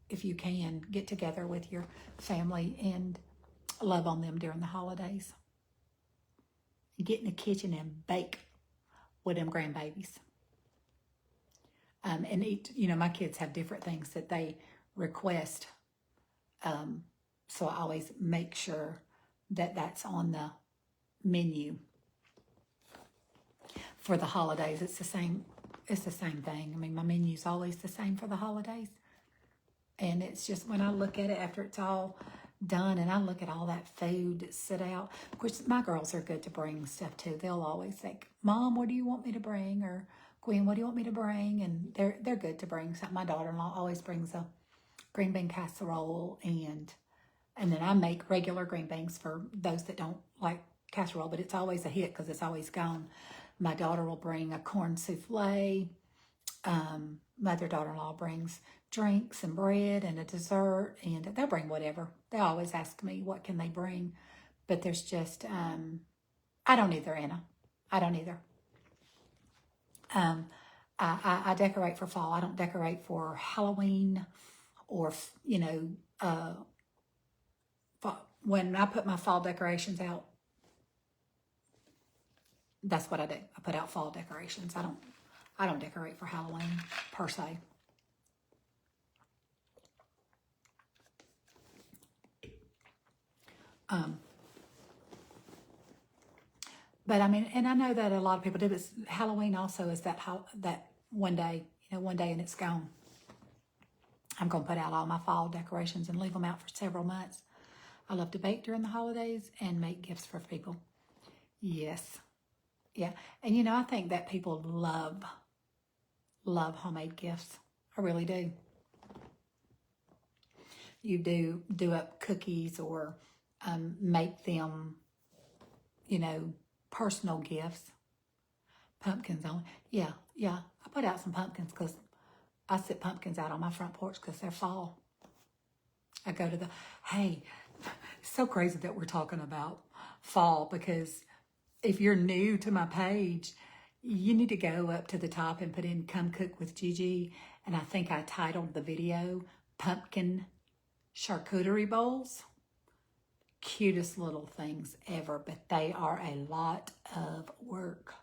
if you can, get together with your family and love on them during the holidays. Get in the kitchen and bake with them grandbabies. And eat, my kids have different things that they request. So I always make sure that that's on the menu for the holidays. It's the same thing. I mean, my menu's always the same for the holidays. And it's just, when I look at it after it's all done and I look at all that food that's sit out, of course, my girls are good to bring stuff too. They'll always think, Mom, what do you want me to bring? Or Gwen, what do you want me to bring? And they're good to bring something. My daughter-in-law always brings a green bean casserole, and then I make regular green beans for those that don't like casserole, but it's always a hit because it's always gone. My daughter will bring a corn souffle. My other daughter-in-law brings drinks and bread and a dessert, and they'll bring whatever. They always ask me what can they bring, but there's just, I don't either, Anna. I don't either. I decorate for fall. I don't decorate for Halloween, or, when I put my fall decorations out, that's what I do. I put out fall decorations. I don't decorate for Halloween per se. But I mean, and I know that a lot of people do, but Halloween also is that one day, and it's gone. I'm going to put out all my fall decorations and leave them out for several months. I love to bake during the holidays and make gifts for people. Yes. Yeah. And I think that people love homemade gifts. I really do. You do up cookies, or make them, personal gifts. Pumpkins on. Yeah. I put out some pumpkins because I sit pumpkins out on my front porch because they're fall. I go to hey, it's so crazy that we're talking about fall, because if you're new to my page, you need to go up to the top and put in Come Cook with Gigi. And I think I titled the video Pumpkin Charcuterie Bowls. Cutest little things ever, but they are a lot of work.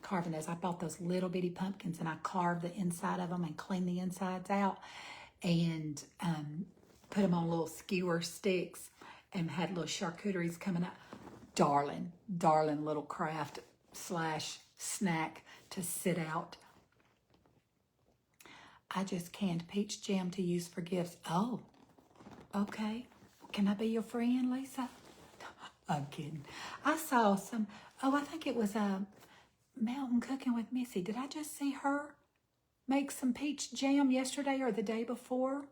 Carving those. I bought those little bitty pumpkins and I carved the inside of them and cleaned the insides out, and put them on little skewer sticks and had little charcuteries coming out. Darling little craft / snack to sit out. I just canned peach jam to use for gifts. Oh, okay. Can I be your friend, Lisa? I'm kidding. I saw some, I think it was Mountain Cooking with Missy. Did I just see her make some peach jam yesterday or the day before?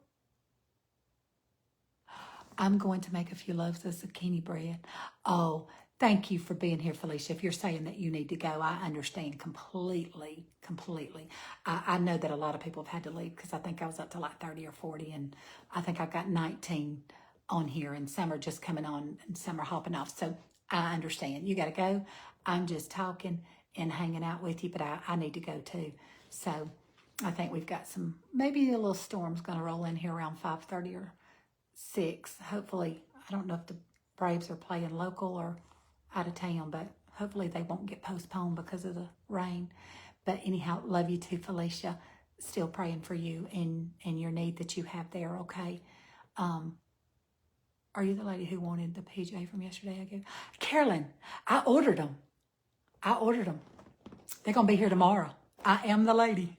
I'm going to make a few loaves of zucchini bread. Oh, thank you for being here, Felicia. If you're saying that you need to go, I understand completely. I know that a lot of people have had to leave because I think I was up to like 30 or 40, and I think I've got 19 on here, and some are just coming on and some are hopping off. So I understand. You got to go. I'm just talking and hanging out with you, but I need to go too. So I think we've got maybe a little storm's going to roll in here around 5:30 or 6. Hopefully, I don't know if the Braves are playing local or out of town, but hopefully they won't get postponed because of the rain. But anyhow, love you too, Felicia. Still praying for you and your need that you have there, okay? Are you the lady who wanted the PJ from yesterday I gave? Carolyn, I ordered them. They're going to be here tomorrow. I am the lady.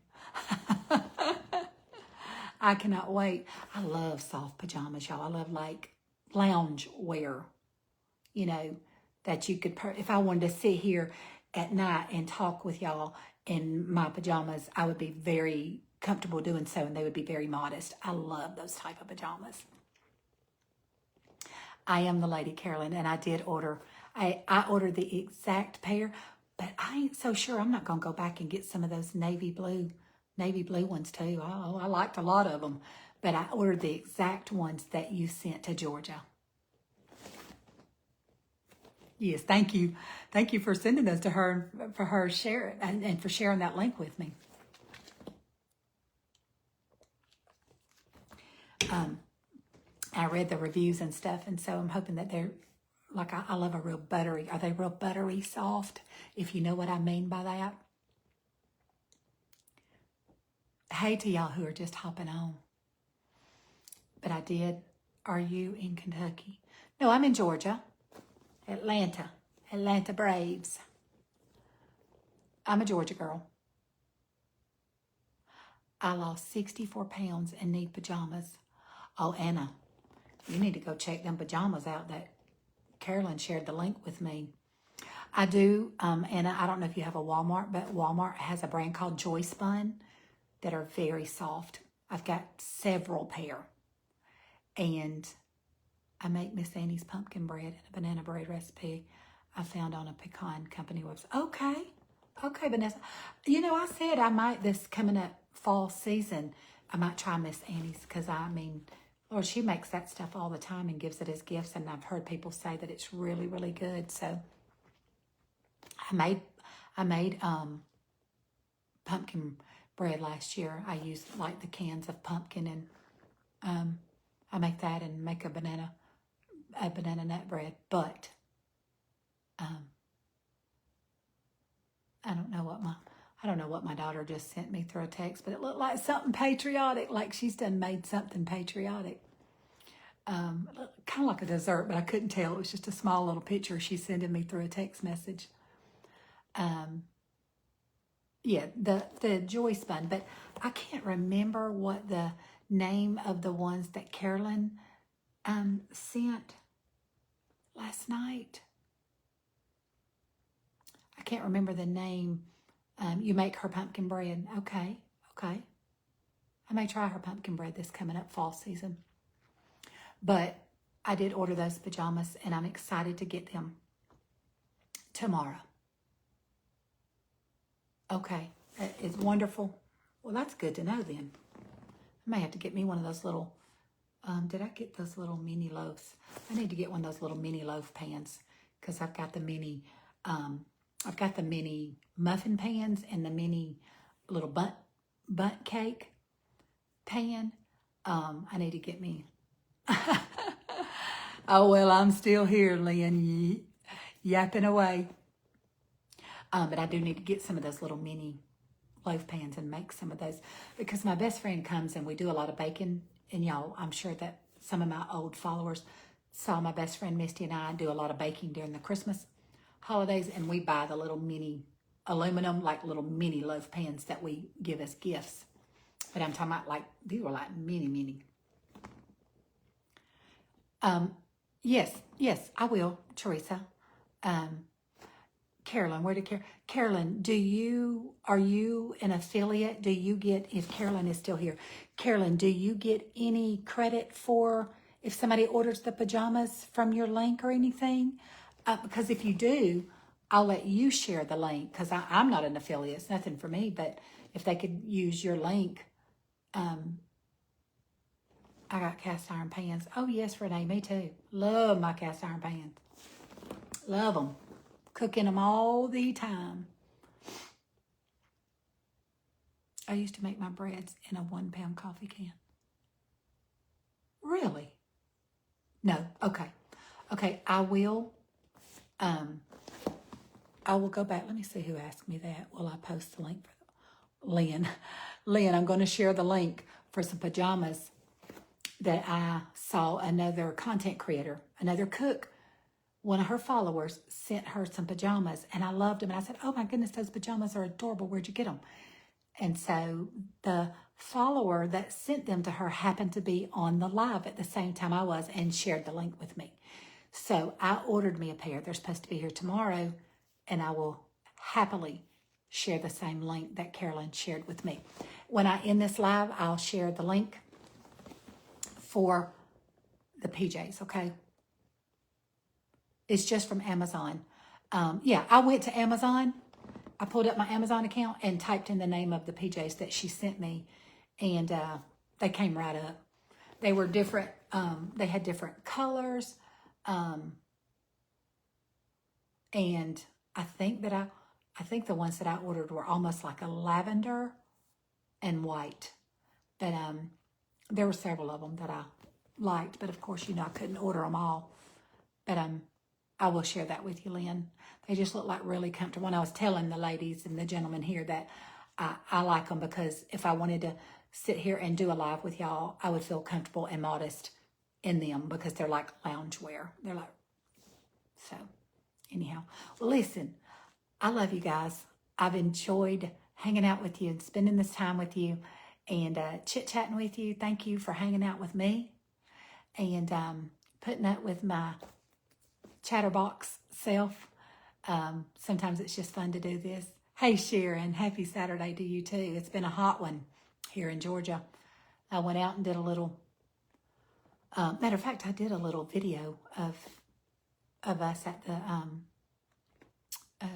I cannot wait. I love soft pajamas, y'all. I love like lounge wear, you know, that you could, if I wanted to sit here at night and talk with y'all in my pajamas, I would be very comfortable doing so, and they would be very modest. I love those type of pajamas. I am the lady, Carolyn, and I did order. I ordered the exact pair, but I ain't so sure. I'm not going to go back and get some of those navy blue ones too. Oh, I liked a lot of them, but I ordered the exact ones that you sent to Georgia. Yes, thank you. Thank you for sending those to her, for her share and for sharing that link with me. I read the reviews and stuff, and so I'm hoping that they're, like, I love a real buttery. Are they real buttery soft, if you know what I mean by that? Hey to y'all who are just hopping on. But I did. Are you in Kentucky? No, I'm in Georgia. Atlanta Braves. I'm a Georgia girl. I lost 64 pounds and need pajamas. Oh, Anna, you need to go check them pajamas out that Carolyn shared the link with me. I do, Anna, I don't know if you have a Walmart, but Walmart has a brand called Joy Spun that are very soft. I've got several pair. And I make Miss Annie's pumpkin bread and a banana bread recipe I found on a pecan company website. Okay, Vanessa. You know, I said I might, this coming up fall season, I might try Miss Annie's, because I mean, Lord, she makes that stuff all the time and gives it as gifts, and I've heard people say that it's really, really good. So I made pumpkin bread last year. I used like the cans of pumpkin, and I make that and make a banana nut bread. But I don't know what my daughter just sent me through a text, but it looked like something patriotic, like she's done made something patriotic. Kind of like a dessert, but I couldn't tell. It was just a small little picture she's sending me through a text message. Yeah, the Joy Spun, but I can't remember what the name of the ones that Carolyn sent last night. I can't remember the name. You make her pumpkin bread. Okay. I may try her pumpkin bread this coming up fall season. But I did order those pajamas, and I'm excited to get them tomorrow. Okay, that is wonderful. Well, that's good to know then. I may have to get me one of those little, did I get those little mini loaves? I need to get one of those little mini loaf pans, because I've got the mini muffin pans and the mini little bundt cake pan. I need to get me. Oh, well, I'm still here, Lynn, yapping away. But I do need to get some of those little mini loaf pans and make some of those, because my best friend comes and we do a lot of baking. And y'all, I'm sure that some of my old followers saw my best friend Misty and I do a lot of baking during the Christmas holidays, and we buy the little mini aluminum, like little mini loaf pans that we give as gifts. But I'm talking about like, these were like mini. Yes, I will, Teresa. Carolyn, Carolyn, are you an affiliate? Do you get, if Carolyn is still here, Carolyn, do you get any credit for if somebody orders the pajamas from your link or anything? Because if you do, I'll let you share the link, because I'm not an affiliate. It's nothing for me, but if they could use your link, I got cast iron pans. Oh, yes, Renee, me too. Love my cast iron pans. Love them. Cooking them all the time. I used to make my breads in a 1 pound coffee can. Really? No. Okay. I will. I will go back. Let me see who asked me that. Will I post the link for Lynn? Lynn, I'm going to share the link for some pajamas that I saw another content creator, another cook. One of her followers sent her some pajamas, and I loved them. And I said, oh my goodness, those pajamas are adorable. Where'd you get them? And so the follower that sent them to her happened to be on the live at the same time I was and shared the link with me. So I ordered me a pair. They're supposed to be here tomorrow, and I will happily share the same link that Carolyn shared with me. When I end this live, I'll share the link for the PJs, okay? It's just from Amazon. Yeah, I went to Amazon. I pulled up my Amazon account and typed in the name of the PJs that she sent me, and they came right up. They were different. They had different colors, and I think the ones that I ordered were almost like a lavender and white. But there were several of them that I liked, but of course, I couldn't order them all. But I will share that with you, Lynn. They just look like really comfortable. And I was telling the ladies and the gentlemen here that I like them because if I wanted to sit here and do a live with y'all, I would feel comfortable and modest in them because they're like loungewear. They're like, so anyhow. Well, listen, I love you guys. I've enjoyed hanging out with you and spending this time with you and chit-chatting with you. Thank you for hanging out with me and putting up with my chatterbox self. Sometimes it's just fun to do this. Hey, Sharon, happy Saturday to you too. It's been a hot one here in Georgia. I went out and did a little, matter of fact, I did a little video of us at the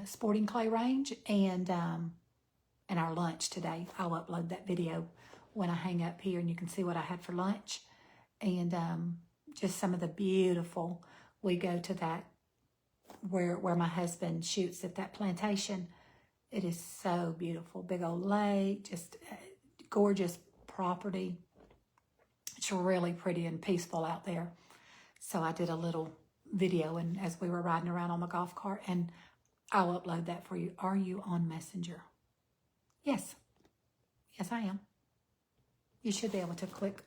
sporting clay range and our lunch today. I'll upload that video when I hang up here and you can see what I had for lunch and just some of the beautiful. We go to that where my husband shoots at that plantation. It is so beautiful. Big old lake, just gorgeous property. It's really pretty and peaceful out there. So I did a little video and as we were riding around on the golf cart, and I'll upload that for you. Are you on Messenger? Yes. Yes, I am. You should be able to click.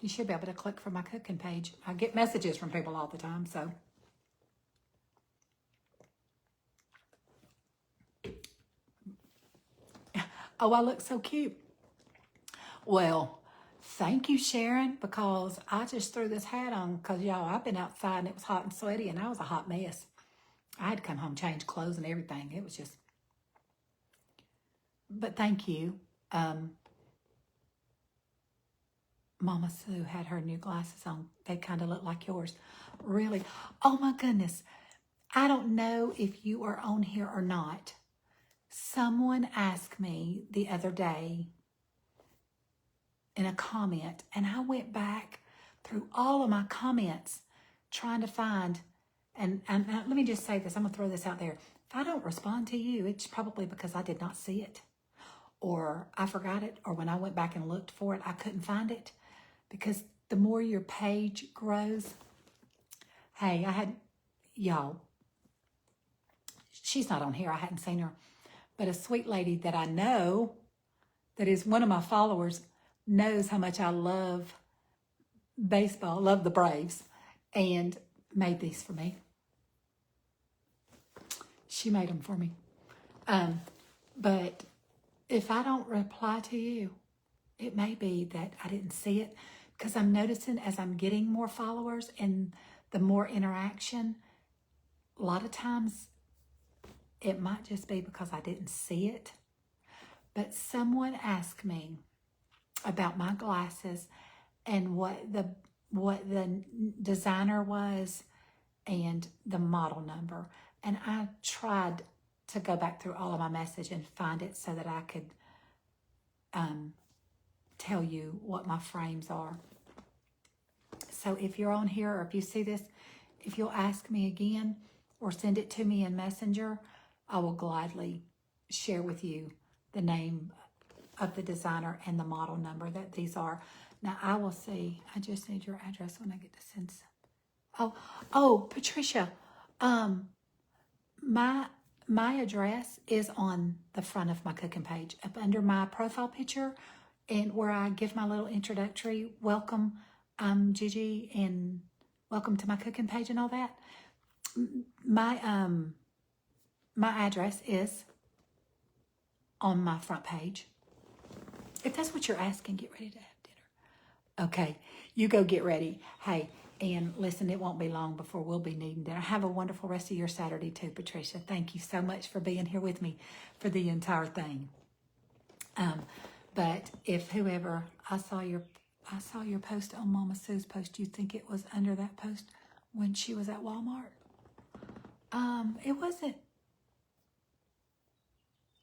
You should be able to click from my cooking page. I get messages from people all the time, so. Oh, I look so cute. Well, thank you, Sharon, because I just threw this hat on because, y'all, I've been outside and it was hot and sweaty and I was a hot mess. I had to come home, change clothes and everything. It was just, but thank you. Mama Sue had her new glasses on. They kind of look like yours. Really? Oh my goodness. I don't know if you are on here or not. Someone asked me the other day in a comment, and I went back through all of my comments trying to find, and let me just say this, I'm going to throw this out there. If I don't respond to you, it's probably because I did not see it, or I forgot it, or when I went back and looked for it, I couldn't find it, because the more your page grows, hey, I had, y'all, she's not on here, I hadn't seen her, but a sweet lady that I know that is one of my followers knows how much I love baseball, love the Braves, and made these for me. She made them for me. But if I don't reply to you, it may be that I didn't see it because I'm noticing as I'm getting more followers and the more interaction, a lot of times it might just be because I didn't see it. But someone asked me about my glasses and what the designer was and the model number. And I tried to go back through all of my message and find it so that I could tell you what my frames are. So if you're on here or if you see this, if you'll ask me again or send it to me in Messenger, I will gladly share with you the name of the designer and the model number that these are. Now I will see. I just need your address when I get to send some. Oh, Patricia, My address is on the front of my cooking page, up under my profile picture, and where I give my little introductory welcome, I'm Gigi, and welcome to my cooking page and all that. My address is on my front page. If that's what you're asking, get ready to have dinner. Okay, you go get ready. Hey, and listen, it won't be long before we'll be needing dinner. Have a wonderful rest of your Saturday too, Patricia. Thank you so much for being here with me for the entire thing. But if whoever, I saw your post on Mama Sue's post. You think it was under that post when she was at Walmart? It wasn't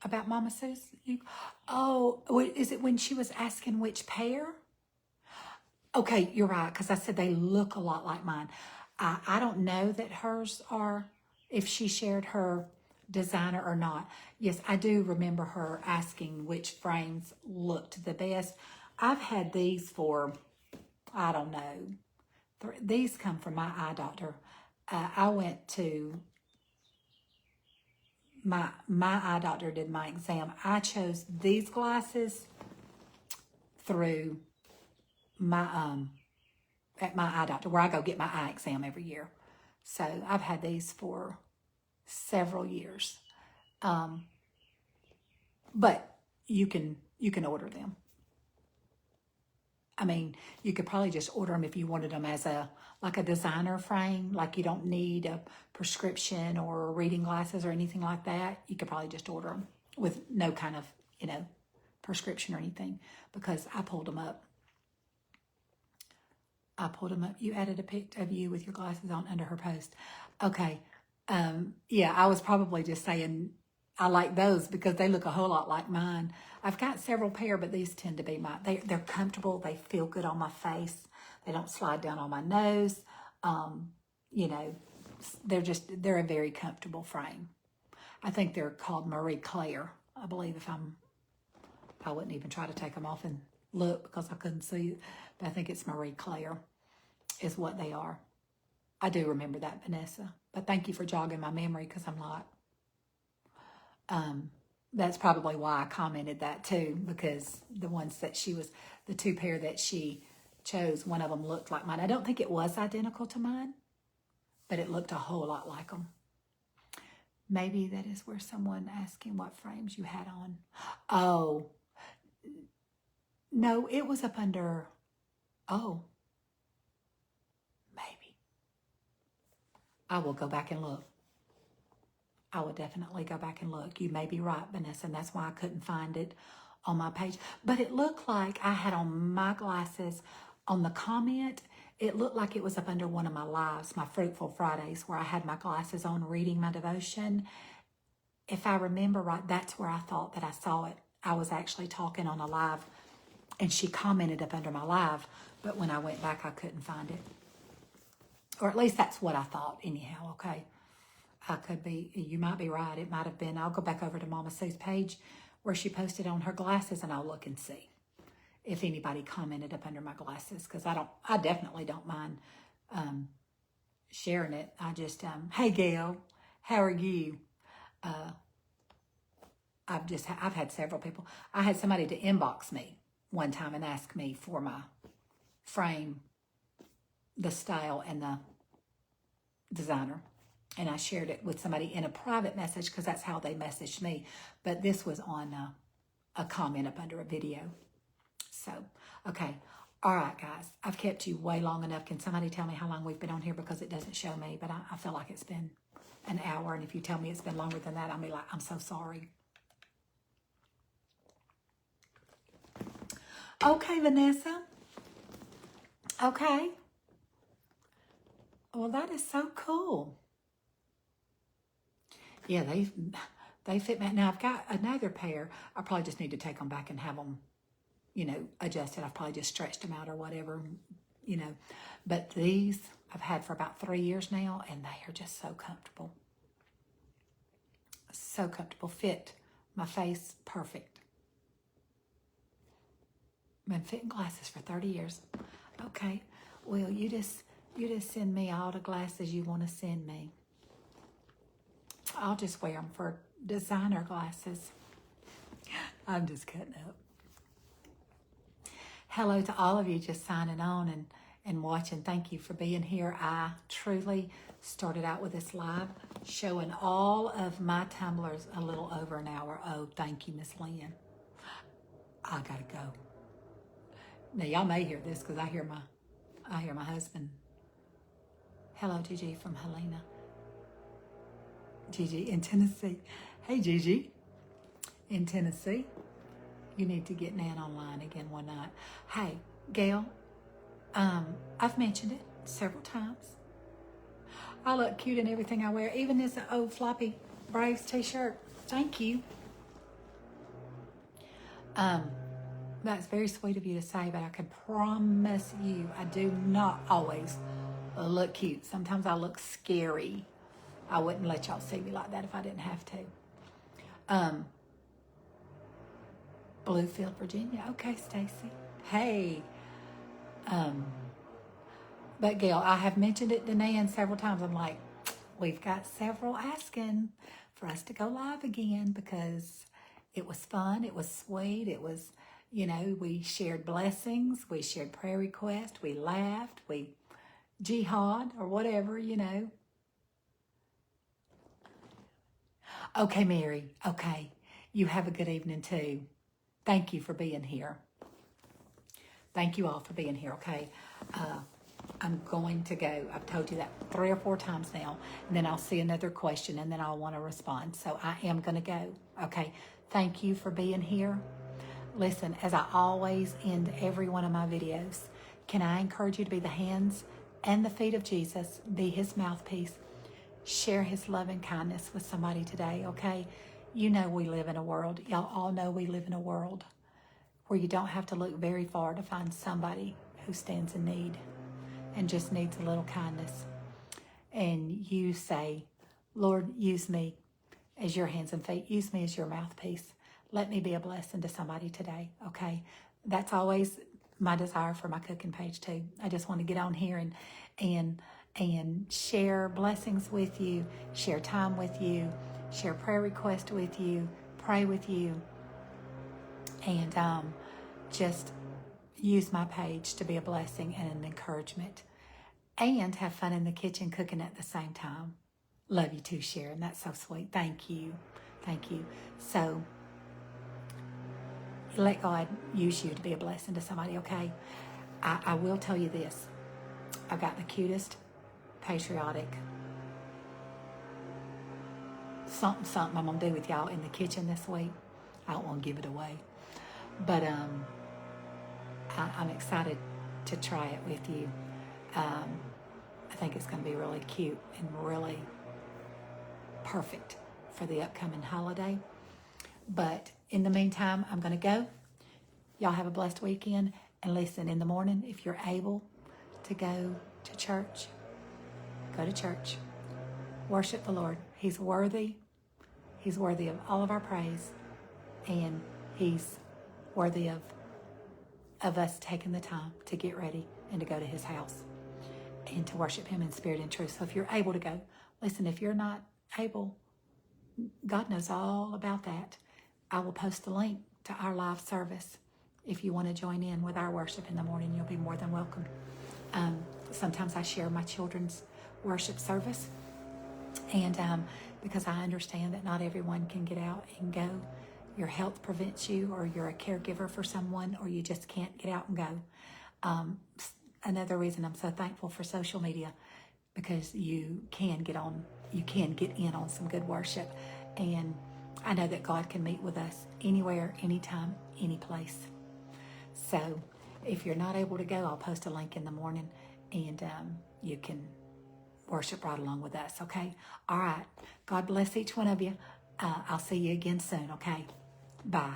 about Mama Sue's. Is it when she was asking which pair? Okay, you're right, because I said they look a lot like mine. I don't know that hers are, if she shared her designer or not. Yes, I do remember her asking which frames looked the best. I've had these for, I don't know, these come from my eye doctor. I went to, my eye doctor did my exam. I chose these glasses through my at my eye doctor, where I go get my eye exam every year. So I've had these for several years. But you can order them. I mean, you could probably just order them if you wanted them as like a designer frame, like you don't need a prescription or reading glasses or anything like that. You could probably just order them with no kind of, prescription or anything, because I pulled them up. You added a pic of you with your glasses on under her post. Okay. Yeah, I was probably just saying I like those because they look a whole lot like mine. I've got several pair, but these tend to be mine. They're comfortable. They feel good on my face. They don't slide down on my nose. They're a very comfortable frame. I think they're called Marie Claire. I believe I wouldn't even try to take them off and look because I couldn't see it. But I think it's Marie Claire is what they are. I do remember that, Vanessa. But thank you for jogging my memory, because I'm not. That's probably why I commented that too, because the ones that the two pair that she chose, one of them looked like mine. I don't think it was identical to mine, but it looked a whole lot like them. Maybe that is where someone asking what frames you had on. Oh, no, it was up under, maybe. I will go back and look. I would definitely go back and look. You may be right, Vanessa, and that's why I couldn't find it on my page. But it looked like I had on my glasses on the comment. It looked like it was up under one of my lives, my Fruitful Fridays, where I had my glasses on reading my devotion. If I remember right, that's where I thought that I saw it. I was actually talking on a live, and she commented up under my live, but when I went back, I couldn't find it. Or at least that's what I thought anyhow, okay? I could be, you might be right. It might have been, I'll go back over to Mama Sue's page where she posted on her glasses, and I'll look and see if anybody commented up under my glasses, because I definitely don't mind sharing it. I just, hey Gail, how are you? I've had several people. I had somebody to inbox me one time and ask me for my frame, the style, and the designer. And I shared it with somebody in a private message, because that's how they messaged me. But this was on a comment up under a video. So, okay. All right, guys. I've kept you way long enough. Can somebody tell me how long we've been on here? Because it doesn't show me, but I feel like it's been an hour. And if you tell me it's been longer than that, I'll be like, I'm so sorry. Okay, Vanessa. Okay. Well, that is so cool. Yeah, they fit me. Now I've got another pair. I probably just need to take them back and have them, adjusted. I've probably just stretched them out or whatever, But these I've had for about 3 years now, and they are just so comfortable. So comfortable. Fit my face perfect. Been fitting glasses for 30 years. Okay. Well, you just send me all the glasses you want to send me. I'll just wear them for designer glasses. I'm just cutting up. Hello to all of you just signing on and watching. Thank you for being here. I truly started out with this live showing all of my tumblers a little over an hour. Oh, thank you, Miss Lynn. I gotta go. Now y'all may hear this because I hear my husband. Hello, Gigi from Helena. Gigi in Tennessee. Hey, Gigi in Tennessee. You need to get Nan online again one night. Hey, Gail, I've mentioned it several times. I look cute in everything I wear, even this old floppy Braves t-shirt. Thank you. That's very sweet of you to say, but I can promise you I do not always look cute. Sometimes I look scary. I wouldn't let y'all see me like that if I didn't have to. Bluefield, Virginia. Okay, Stacy. Hey. But Gail, I have mentioned it to Nan several times. I'm like, we've got several asking for us to go live again because it was fun. It was sweet. It was, we shared blessings. We shared prayer requests. We laughed. We jihad or whatever, Okay, Mary. Okay. You have a good evening too. Thank you for being here. Thank you all for being here, okay? I'm going to go. I've told you that 3 or 4 times now, and then I'll see another question, and then I'll want to respond. So I am going to go, okay? Thank you for being here. Listen, as I always end every one of my videos, can I encourage you to be the hands and the feet of Jesus, be his mouthpiece, share his love and kindness with somebody today, okay? You know we live in a world, y'all all know we live in a world where you don't have to look very far to find somebody who stands in need and just needs a little kindness. And you say, Lord, use me as your hands and feet. Use me as your mouthpiece. Let me be a blessing to somebody today, okay? That's always my desire for my cooking page too. I just want to get on here and share blessings with you, share time with you, share prayer requests with you, pray with you, and just use my page to be a blessing and an encouragement, and have fun in the kitchen cooking at the same time. Love you too, Sharon. That's so sweet. Thank you. Thank you. So let God use you to be a blessing to somebody, okay? I will tell you this. I've got the cutest, patriotic, something I'm going to do with y'all in the kitchen this week. I don't want to give it away. But I'm excited to try it with you. I think it's going to be really cute and really perfect for the upcoming holiday. But in the meantime, I'm going to go. Y'all have a blessed weekend. And listen, in the morning, if you're able to go to church, go to church. Worship the Lord. He's worthy. He's worthy of all of our praise. And he's worthy of us taking the time to get ready and to go to his house and to worship him in spirit and truth. So if you're able to go, listen, if you're not able, God knows all about that. I will post the link to our live service. If you want to join in with our worship in the morning, you'll be more than welcome. Sometimes I share my children's worship service, and because I understand that not everyone can get out and go. Your health prevents you, or you're a caregiver for someone, or you just can't get out and go. Another reason I'm so thankful for social media, because you can get in on some good worship. And I know that God can meet with us anywhere, anytime, any place. So if you're not able to go, I'll post a link in the morning, and you can worship right along with us, okay? All right. God bless each one of you. I'll see you again soon, okay? Bye.